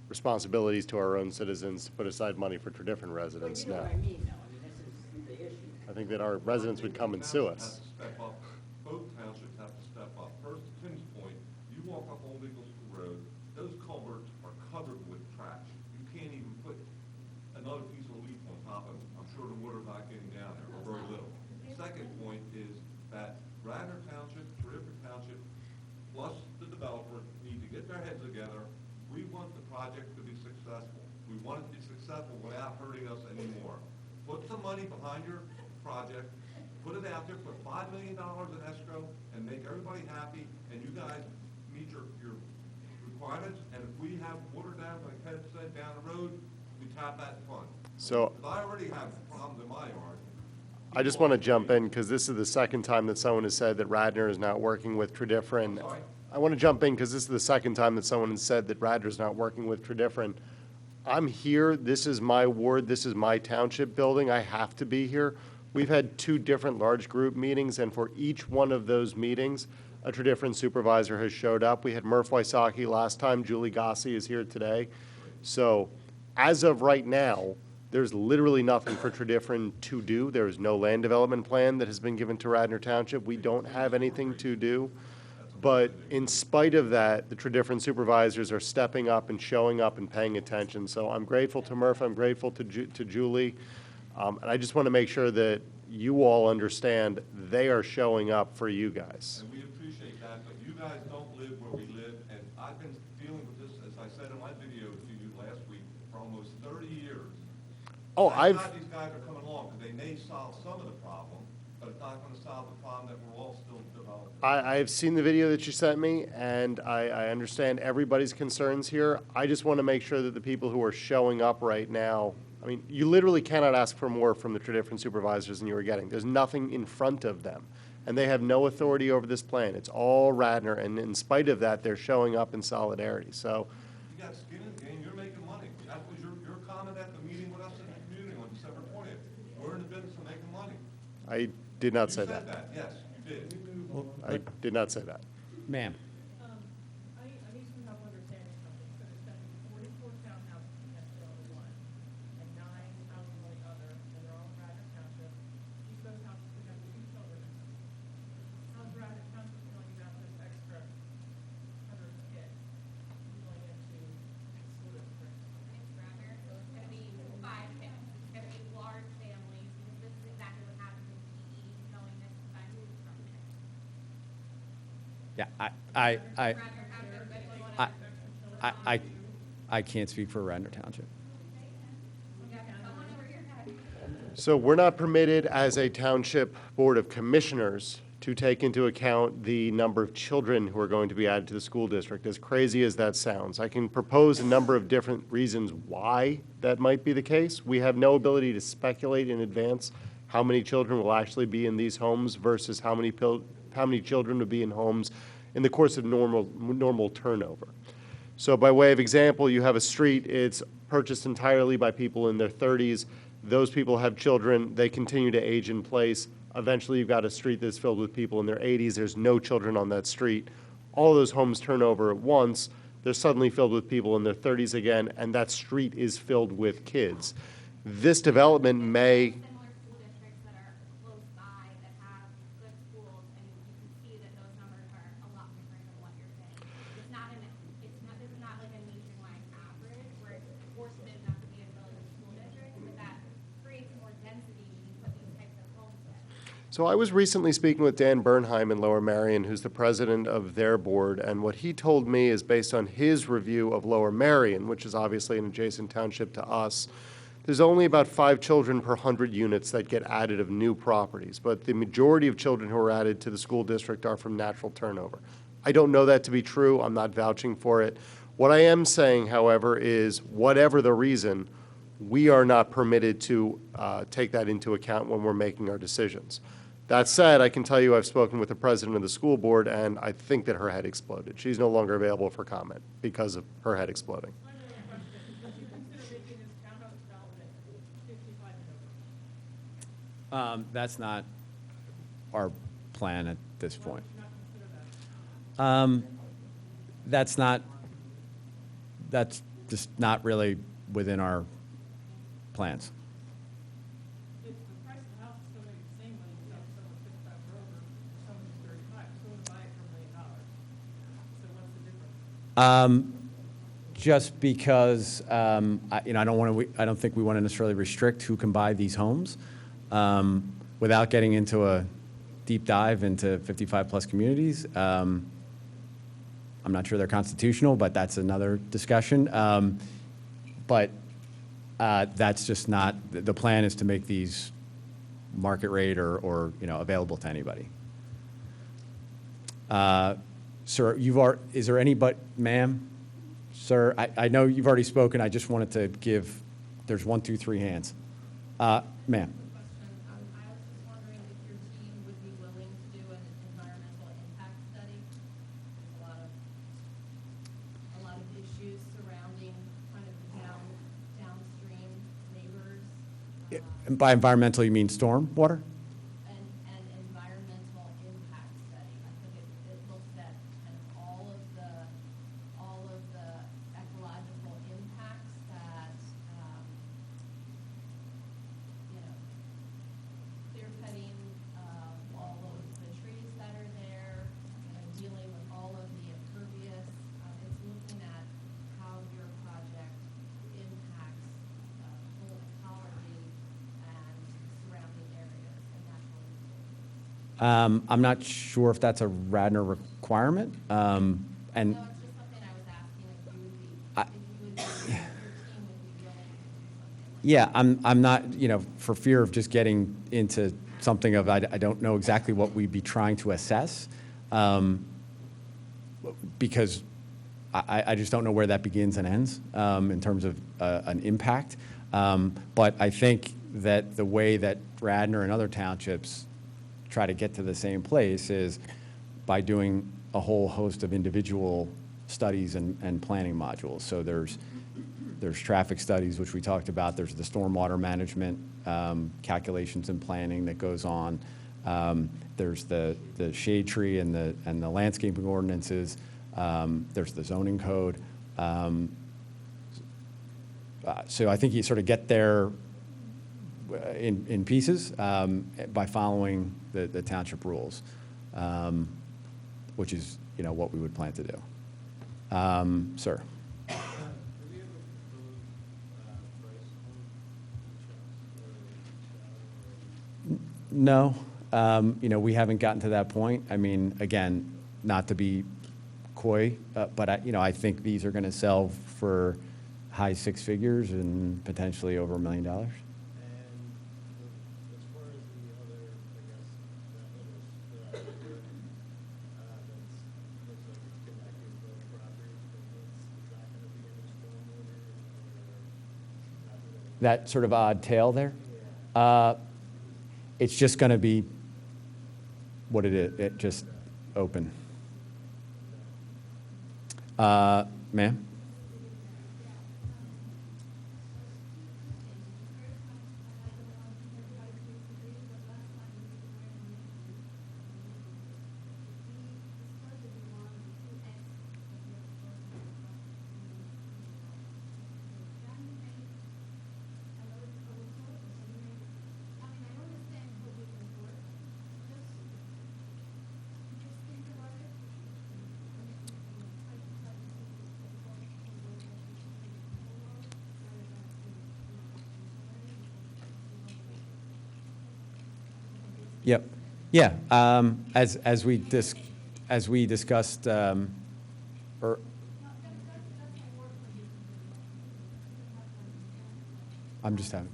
responsibilities to our own citizens to put aside money for different residents, You know no. what I mean, though, I mean, this is the issue. I think that our residents would come and sue us. Have to step up. Both townships have to step up. First, to Tim's point, you walk up Old Eagle School Road, those culverts are covered with trash. You can't even put another piece of leaf on top of them. I'm sure the water's not getting down there, or very little. Second point is that Radnor Township, terrific township, plus the developer need to get their heads together. We want the project to be successful. We want it to be successful without hurting us anymore. Put some money behind your project, put it out there, put $5 million in escrow, and make everybody happy, and you guys meet your requirements, and if we have water down, like Ted said, down the road, we tap that fund. So- 'Cause I already have problems in my yard. I just want to jump in because this is the second time that someone has said that Radnor is not working with Tridifferent. Sorry? I want to jump in because this is the second time that someone has said that Radnor is not working with Tridifferent. I'm here, this is my ward, this is my township building, I have to be here. We've had 2 different large group meetings, and for each one of those meetings, a Tridifferent supervisor has showed up. We had Murph Wysocki last time, Julie Gossi is here today. So, as of right now, There's literally nothing for Tredyffrin to do. There is no land development plan that has been given to Radnor Township. We don't have anything to do. But in spite of that, the Tredyffrin supervisors are stepping up and showing up and paying attention. So I'm grateful to Murph, I'm grateful to Julie. And I just want to make sure that you all understand they are showing up for you guys. And we appreciate that, but you guys don't live where we live, and I've been dealing with this, as I said in my video to you last week, for almost 30 years. Oh, Thank God these guys are coming along, because they may solve some of the problem, but it's not going to solve the problem that we're all still developing. I have seen the video that you sent me, and I understand everybody's concerns here. I just want to make sure that the people who are showing up right now, I mean, you literally cannot ask for more from the Tredyffrin supervisors than you are getting. There's nothing in front of them, and they have no authority over this plan. It's all Radnor, and in spite of that, they're showing up in solidarity. So, You got skin in the game, you're making money. That was your comment at the meeting with us in the community on December 20th. We're in the business of making money. I did not say You said that. that, yes, you did. I did not say that. Ma'am. I need some help understanding something. So there's going to be 44 townhouses in Pennsylvania one, and 9 houses on the other, and they're all in Radnor Township. Each of those houses are going to have 2 children in them. How's Radnor Township feeling about this extra 100 kids going into school district? It's rather, so it's gonna be 5 kids, it's gonna be large families, because this is exactly what happens in PE, knowing this is I moved from there. Yeah, Rather have them, but if you wanna, I can't speak for Radnor Township. you got someone over your head. So we're not permitted as a township board of commissioners to take into account the number of children who are going to be added to the school district, as crazy as that sounds. I can propose a number of different reasons why that might be the case. We have no ability to speculate in advance how many children will actually be in these homes versus how many children will be in homes in the course of normal turnover. So by way of example, you have a street, it's purchased entirely by people in their 30s. Those people have children, they continue to age in place. Eventually, you've got a street that's filled with people in their 80s. There's no children on that street. All those homes turn over at once. They're suddenly filled with people in their 30s again, and that street is filled with kids. This development may... Similar school districts that are close by, that have good schools, and you can see that those numbers are a lot different than what you're saying. This is not like a nationwide average, where it's fortunate enough to be a really good school district, but that creates more density when you put these types of homes in. So I was recently speaking with Dan Bernheim in Lower Merion, who's the president of their board, and what he told me is based on his review of Lower Merion, which is obviously an adjacent township to us, there's only about 5 children per 100 units that get added of new properties, but the majority of children who are added to the school district are from natural turnover. I don't know that to be true. I'm not vouching for it. What I am saying, however, is whatever the reason, we are not permitted to take that into account when we're making our decisions. That said, I can tell you I've spoken with the president of the school board, and I think that her head exploded. She's no longer available for comment because of her head exploding. I know the question. Would you consider making this townhouse development 55 and over? That's not our plan at this Why would point. you not consider that? That's just not really within our plans. If the price of the house is still going to be the same when you sell someone 55 or over, or someone who's 35, someone would buy it for $1 million. So what's the difference? Just because, I don't think we want to necessarily restrict who can buy these homes. Without getting into a deep dive into 55-plus communities, I'm not sure they're constitutional, but that's another discussion. But that's just not, the plan is to make these market rate or available to anybody. Sir, is there anybody, ma'am? Sir, I know you've already spoken. I just wanted to give, there's 1, 2, 3 hands. Ma'am. Question. I was just wondering if your team would be willing to do an environmental impact study. There's a lot of issues surrounding kind of the downstream neighbors. And by environmental, you mean storm water? An environmental impact study. I think it looks at kind of all of the ecological impacts that I'm not sure if that's a Radnor requirement. And No, it's just something I was asking if you would be, if you would, your team would be willing to do something. yeah, I'm not, for fear of just getting into something of, I don't know exactly what we'd be trying to assess, because I just don't know where that begins and ends in terms of an impact. But I think that the way that Radnor and other townships try to get to the same place is by doing a whole host of individual studies and planning modules. So there's traffic studies, which we talked about. There's the stormwater management calculations and planning that goes on. There's the shade tree and the landscaping ordinances. There's the zoning code. So I think you sort of get there in pieces by following the township rules, which is what we would plan to do. Sir. No, we haven't gotten to that point. I mean, again, not to be coy, but I think these are going to sell for high six figures and potentially over $1 million. And as far as the other, I guess, that others that I heard, that's looks like it's connected to those properties, is that going to be any stormwater or not really? That sort of odd tail there? It's just going to be what it is, just open. Ma'am? Yep. Yeah. As we discussed, I'm just having.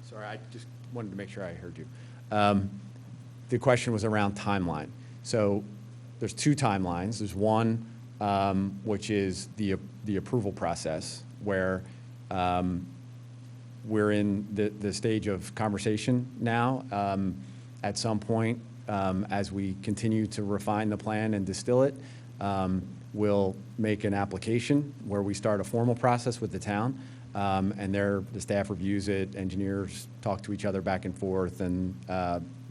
Sorry, I just wanted to make sure I heard you. The question was around timeline. So there's two timelines. There's one, which is the approval process, where we're in the stage of conversation now. At some point, as we continue to refine the plan and distill it, we'll make an application where we start a formal process with the town. And the staff reviews it, engineers talk to each other back and forth, and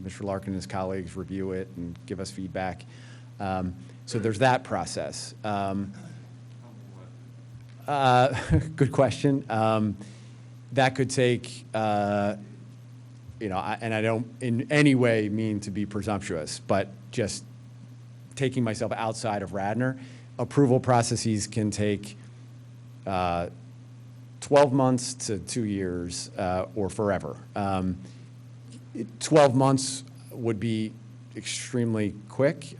Mr. Larkin and his colleagues review it and give us feedback. So there's that process. Good question. That could take, and I don't in any way mean to be presumptuous, but just taking myself outside of Radnor, approval processes can take 12 months to 2 years or forever. 12 months would be extremely quick,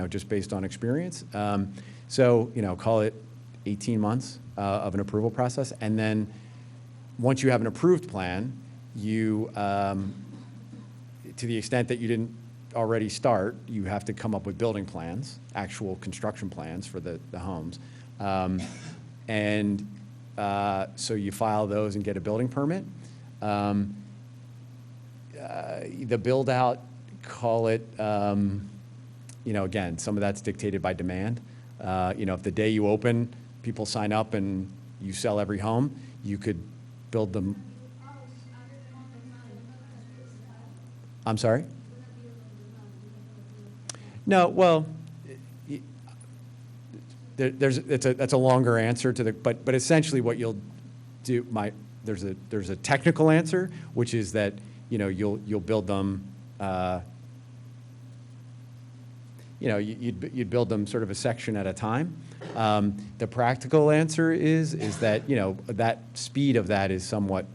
just based on experience. So, call it 18 months of an approval process. And then once you have an approved plan, you, to the extent that you didn't already start, you have to come up with building plans, actual construction plans for the homes. So you file those and get a building permit. The build out, call it, again, some of that's dictated by demand. If the day you open, people sign up and you sell every home, you could build them. I'm sorry? No, well, that's a longer answer to but essentially what you'll do, there's a technical answer, which is that you'll build them, you'd build them sort of a section at a time. The practical answer is that, that speed of that is somewhat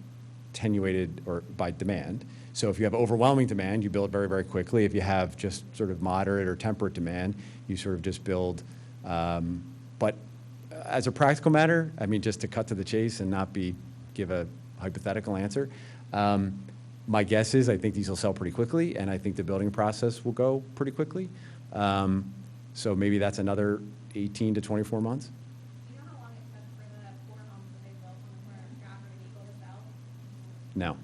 attenuated or by demand. So if you have overwhelming demand, you build very, very quickly. If you have just sort of moderate or temperate demand, you sort of just build. But as a practical matter, I mean, just to cut to the chase and not give a hypothetical answer, my guess is I think these will sell pretty quickly, and I think the building process will go pretty quickly. So maybe that's another 18 to 24 months. Do you know how long it took for the 4 homes that they built on the corner of Stratford and Eagle to sell? No.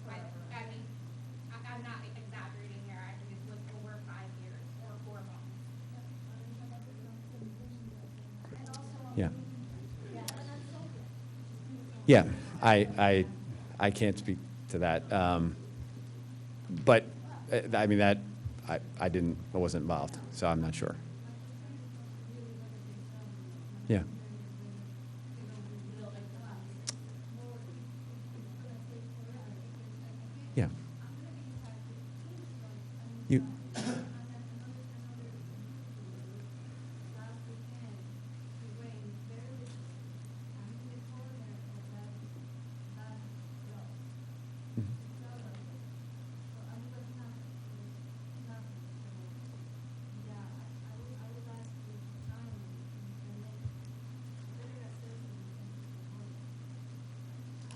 I mean, I'm not exaggerating here, I think it was over 5 years or 4 months. And also, Yeah. Yeah, I can't speak to that. But, I mean, that, I wasn't involved, so I'm not sure. Yeah. Yeah. You.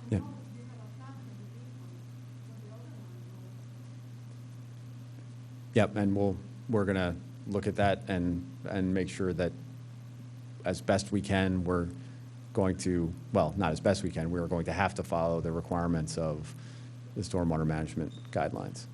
Yeah. Yep, and we're going to look at that and make sure that as best we can, we're going to, well, not as best we can, we're going to have to follow the requirements of the stormwater management guidelines.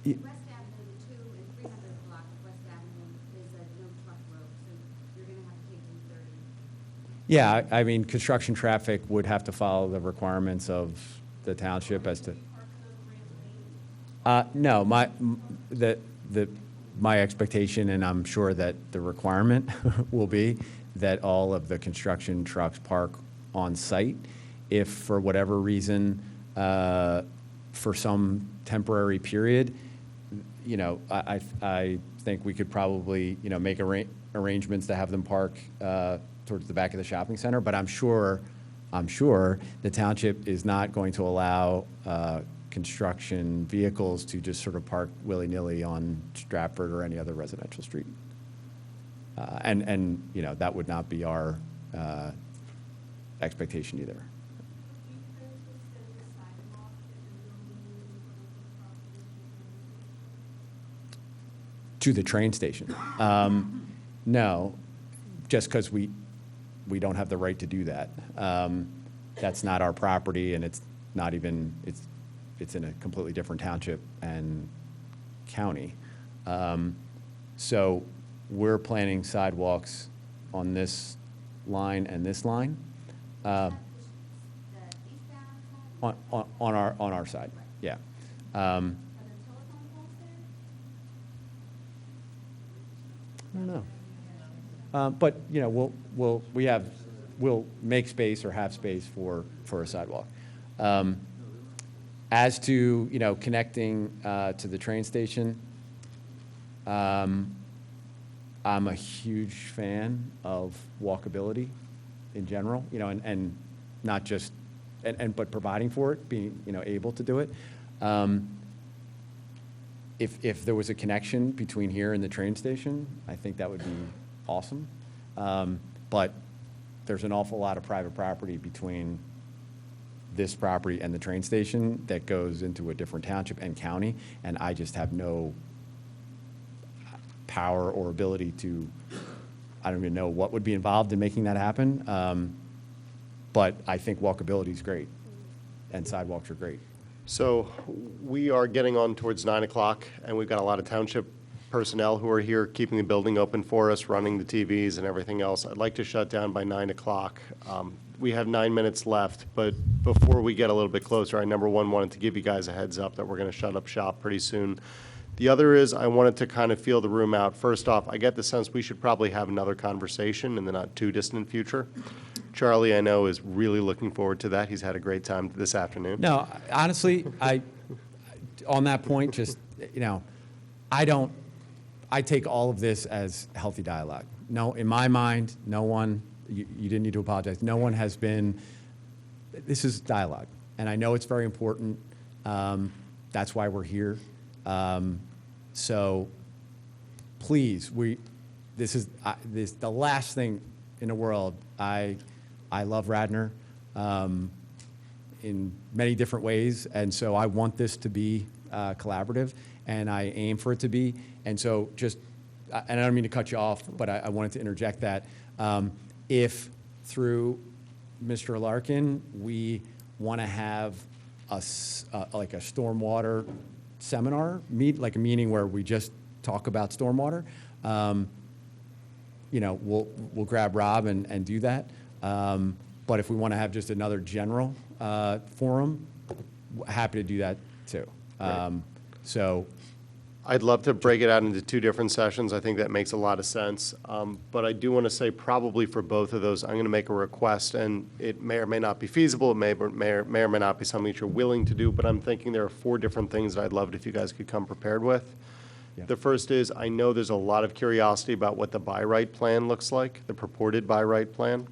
West Avenue, 2 and 300 block of West Avenue is a no truck road, so you're gonna have to take them 30. Yeah, I mean, construction traffic would have to follow the requirements of the township as to. No, my expectation, and I'm sure that the requirement will be that all of the construction trucks park on site. If for whatever reason, for some temporary period, I think we could probably, make arrangements to have them park towards the back of the shopping center. But I'm sure the township is not going to allow construction vehicles to just sort of park willy-nilly on Stratford or any other residential street. And that would not be our expectation either. To the train station. No, just because we don't have the right to do that. That's not our property, and it's not even, it's in a completely different township and county. So we're planning sidewalks on this line and this line. On our side, yeah. I don't know. But, we'll make space or have space for a sidewalk. As to, connecting to the train station, I'm a huge fan of walkability in general, and not just, but providing for it, being, able to do it. If there was a connection between here and the train station, I think that would be awesome. But there's an awful lot of private property between this property and the train station that goes into a different township and county, and I just have no power or ability to, I don't even know what would be involved in making that happen. But I think walkability is great, and sidewalks are great. So we are getting on towards 9 o'clock, and we've got a lot of township personnel who are here keeping the building open for us, running the TVs and everything else. I'd like to shut down by 9 o'clock. We have 9 minutes left, but before we get a little bit closer, I, number one, wanted to give you guys a heads up that we're going to shut up shop pretty soon. The other is I wanted to kind of feel the room out. First off, I get the sense we should probably have another conversation in the not too distant future. Charlie, I know, is really looking forward to that. He's had a great time this afternoon. No, honestly, on that point, just, I take all of this as healthy dialogue. No, in my mind, no one, you didn't need to apologize. No one has been, this is dialogue. And I know it's very important. That's why we're here. So please, this is the last thing in the world. I love Radnor in many different ways, and so I want this to be collaborative, and I aim for it to be. And so and I don't mean to cut you off, but I wanted to interject that if through Mr. Larkin, we want to have like a stormwater seminar, like a meeting where we just talk about stormwater, we'll grab Rob and do that. But if we want to have just another general forum, happy to do that too. So I'd love to break it out into 2 different sessions. I think that makes a lot of sense. But I do want to say probably for both of those, I'm going to make a request, and it may or may not be feasible. It may or may not be something that you're willing to do, but I'm thinking there are 4 different things that I'd love it if you guys could come prepared with. Yeah. The first is I know there's a lot of curiosity about what the by right plan looks like, the purported by right plan.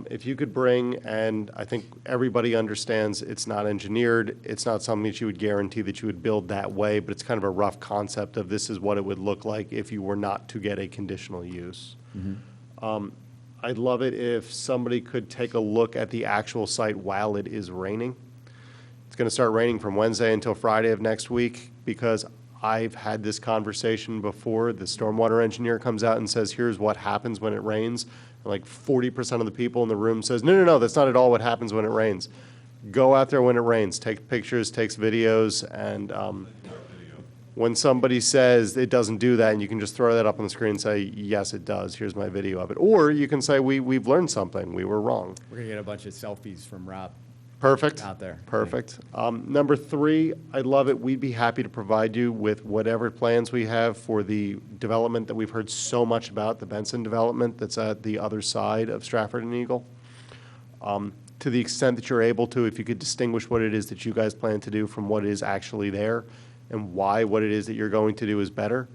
If you could bring, and I think everybody understands it's not engineered, it's not something that you would guarantee that you would build that way, but it's kind of a rough concept of this is what it would look like if you were not to get a conditional use. Mm-hmm. I'd love it if somebody could take a look at the actual site while it is raining. It's going to start raining from Wednesday until Friday of next week because I've had this conversation before. The stormwater engineer comes out and says, here's what happens when it rains. And like 40% of the people in the room says, no, that's not at all what happens when it rains. Go out there when it rains, take pictures, takes videos, and when somebody says it doesn't do that, and you can just throw that up on the screen and say, yes, it does, here's my video of it. Or you can say, we've learned something, we were wrong. We're going to get a bunch of selfies from Rob. Perfect. Out there. Perfect. Number 3, I'd love it. We'd be happy to provide you with whatever plans we have for the development that we've heard so much about, the Benson development that's at the other side of Stratford and Eagle. To the extent that you're able to, if you could distinguish what it is that you guys plan to do from what is actually there and why what it is that you're going to do is better.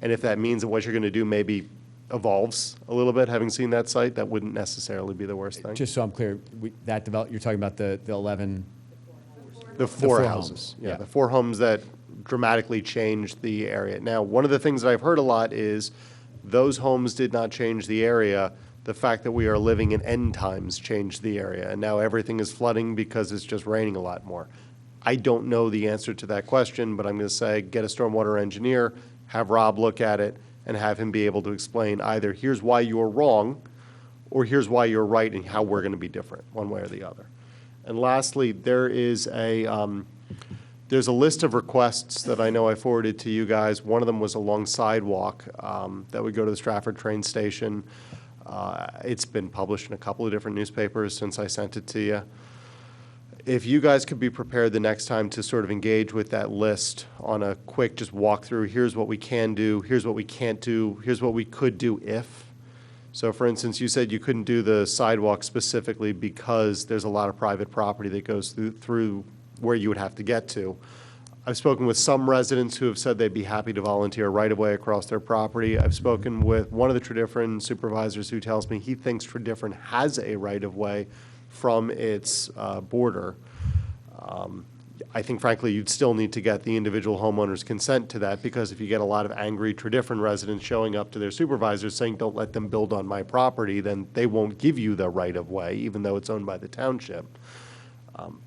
And if that means that what you're going to do maybe evolves a little bit, having seen that site, that wouldn't necessarily be the worst thing. Just so I'm clear, you're talking about the 11? The four houses. Yeah. The 4 homes that dramatically changed the area. Now, one of the things that I've heard a lot is those homes did not change the area. The fact that we are living in end times changed the area, and now everything is flooding because it's just raining a lot more. I don't know the answer to that question, but I'm going to say get a stormwater engineer, have Rob look at it, and have him be able to explain either here's why you're wrong or here's why you're right and how we're going to be different, one way or the other. And lastly, there's a list of requests that I know I forwarded to you guys. One of them was a long sidewalk that would go to the Stratford train station. It's been published in a couple of different newspapers since I sent it to you. If you guys could be prepared the next time to sort of engage with that list on a quick just walk through, here's what we can do, here's what we can't do, here's what we could do if. So for instance, you said you couldn't do the sidewalk specifically because there's a lot of private property that goes through where you would have to get to. I've spoken with some residents who have said they'd be happy to volunteer right away across their property. I've spoken with one of the Tredyffrin supervisors who tells me he thinks Tredyffrin has a right-of-way from its border. I think, frankly, you'd still need to get the individual homeowner's consent to that, because if you get a lot of angry Tredyffrin residents showing up to their supervisors saying, don't let them build on my property, then they won't give you the right-of-way, even though it's owned by the township.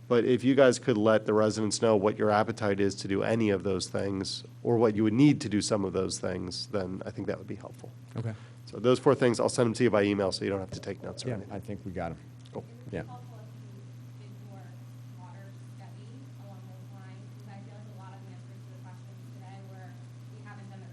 But if you guys could let the residents know what your appetite is to do any of those things, or what you would need to do some of those things, then I think that would be helpful. Okay. So those 4 things, I'll send them to you by email so you don't have to take notes or Yeah, anything. I think we got him. Cool. Yeah. Helpful if you did more water study along those lines, because I feel like a lot of the answers to the questions today were, we haven't done the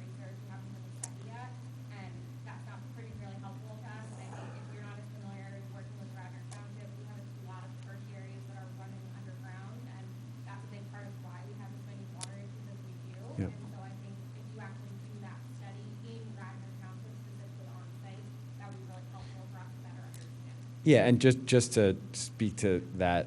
Yeah, and just to speak to that,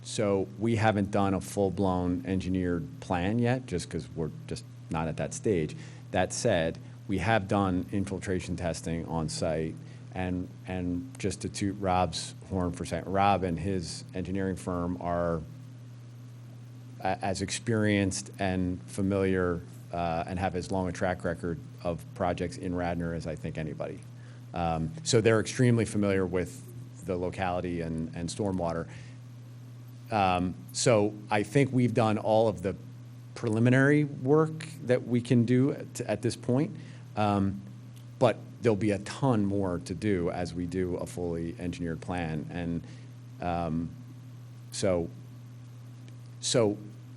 so we haven't done a full-blown engineered plan yet, just because we're just not at that stage. That said, we have done infiltration testing on site, and just to toot Rob's horn for a second, Rob and his engineering firm are as experienced and familiar and have as long a track record of projects in Radnor as I think anybody. So they're extremely familiar with the locality and stormwater. So I think we've done all of the preliminary work that we can do at this point, but there'll be a ton more to do as we do a fully engineered plan. And so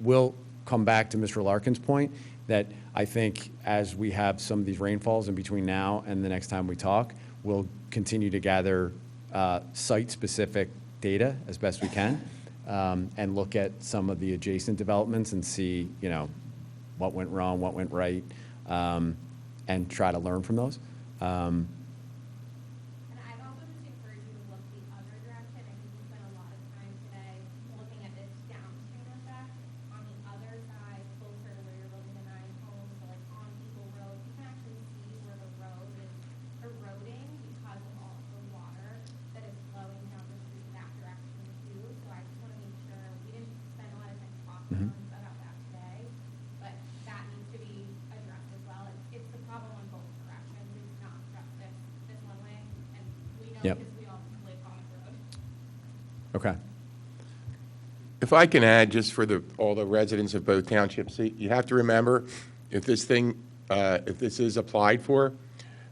we'll come back to Mr. Larkin's point that I think as we have some of these rainfalls in between now and the next time we talk, we'll continue to gather site-specific data as best we can, and look at some of the adjacent developments and see, what went wrong, what went right, and try to learn from those. And I'd also just encourage you to look the other direction. I think we spent a lot of time today looking at this downstream effect on the other side, closer to where you're building the 9 homes, so like on Eagle Road, you can actually see where the road is eroding because of all of the water that is flowing down the street that direction too. So I just want to make sure, we didn't spend a lot of time talking about that today, but that needs to be addressed as well. It's the problem on both directions. It's not just this one way, and we know Yep. because we all live on the road. Okay. If I can add, just for all the residents of both townships, you have to remember, if this is applied for,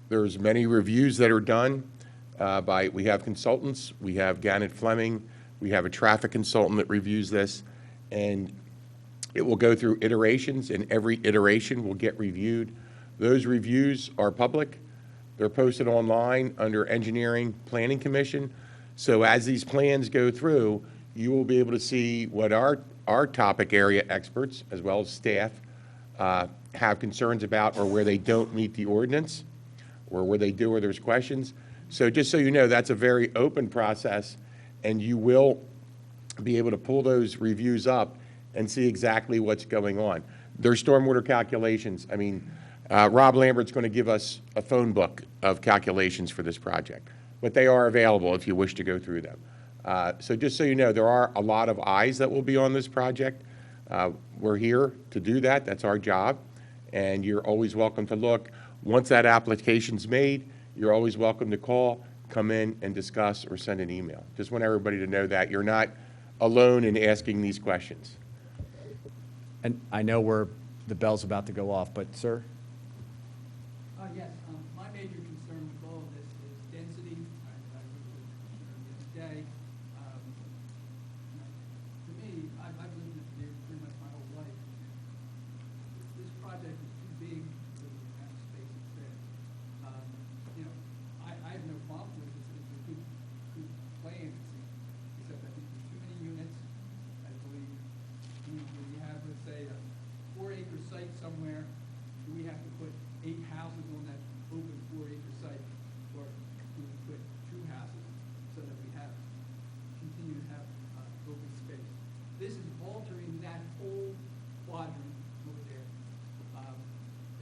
there's many reviews that are done we have consultants, we have Gannett Fleming, we have a traffic consultant that reviews this, and it will go through iterations, and every iteration will get reviewed. Those reviews are public. They're posted online under Engineering Planning Commission. So as these plans go through, you will be able to see what our topic area experts, as well as staff, have concerns about, or where they don't meet the ordinance, or where they do, or there's questions. So just so you know, that's a very open process, and you will be able to pull those reviews up and see exactly what's going on. There's stormwater calculations. I mean, Rob Lambert's going to give us a phone book of calculations for this project, but they are available if you wish to go through them. So just so you know, there are a lot of eyes that will be on this project. We're here to do that. That's our job, and you're always welcome to look. Once that application's made, you're always welcome to call, come in and discuss, or send an email. Just want everybody to know that you're not alone in asking these questions. And I know the bell's about to go off, but sir? Yes, my major concern with all of this is density. I was the other day. To me, I've lived in this neighborhood pretty much my whole life. This project is too big for the amount of space it's there. I have no problem with it. It's a good plan, except I think there's too many units. I believe when you have, let's say, a 4-acre site somewhere, do we have to put 8 houses on that open 4-acre site, or do we put 2 houses so that we continue to have open space? This is altering that whole quadrant over there.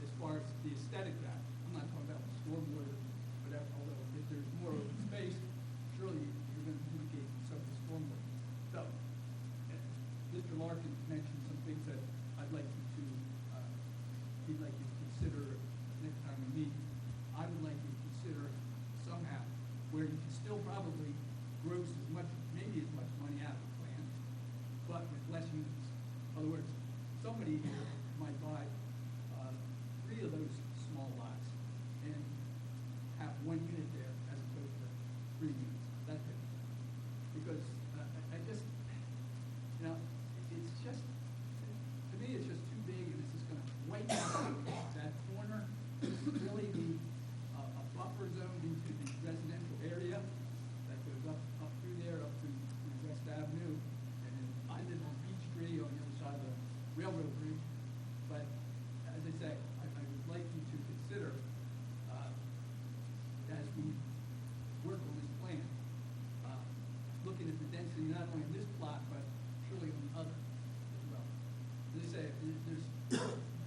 As far as the aesthetic of that, I'm not talking about stormwater, whatever, although if there's more open space, surely you're going to mitigate some of the stormwater. So, Mr. Larkin mentioned some things that I'd like you to, he'd like you to consider next time we meet. I would like you to consider somehow where you can still probably gross as much, maybe as much money out of the plan, but with less units. In other words, somebody here might buy 3 of those small lots and have 1 unit there as opposed to 3 units, that type of thing. Because I just, it's just, to me, it's just too big, and it's just going to wipe out that corner. This is really a buffer zone into the residential area that goes up through there, up through West Avenue. And then I live on Peachtree on the other side of the railroad bridge. But as I say, I would like you to consider, as we work on this density not only in this plot, but surely on other as well. As I say, there's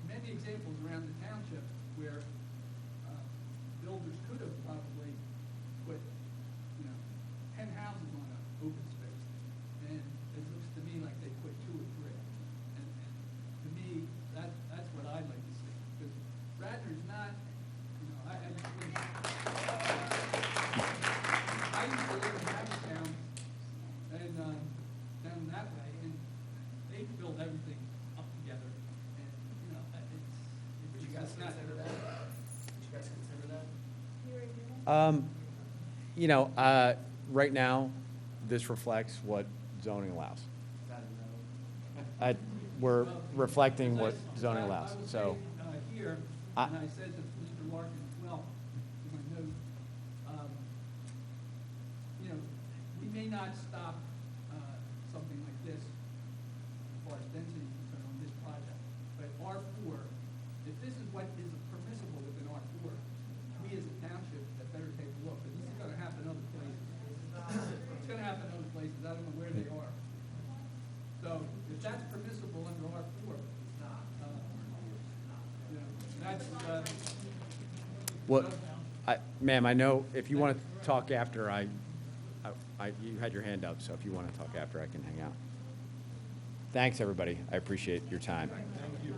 many examples around the township where builders could have probably put, 10 houses on an open space, and it looks to me like they put 2 or 3. And to me, that's what I'd like to see, because Radnor's not, I used to live in Hagerstown, and down that way, and they build everything up together, and, Would you guys it's not. consider that? Would you guys consider that? Right now, this reflects what zoning allows. Is that a no? We're reflecting what As zoning I allows, would so. say, here, I- and I said to Mr. Larkin as well, in my note, we may not stop something like this as far as density is concerned on this project, but R4, if this is what is permissible within R4, we as a township had better take a look, because this is gonna happen other places. It's gonna happen other places, I don't know where they are. So, if that's permissible under R4, that's, What, ma'am, I know if you want to talk after, you had your hand up, so if you want to talk after, I can hang out. Thanks, everybody. I appreciate your time. Thank you.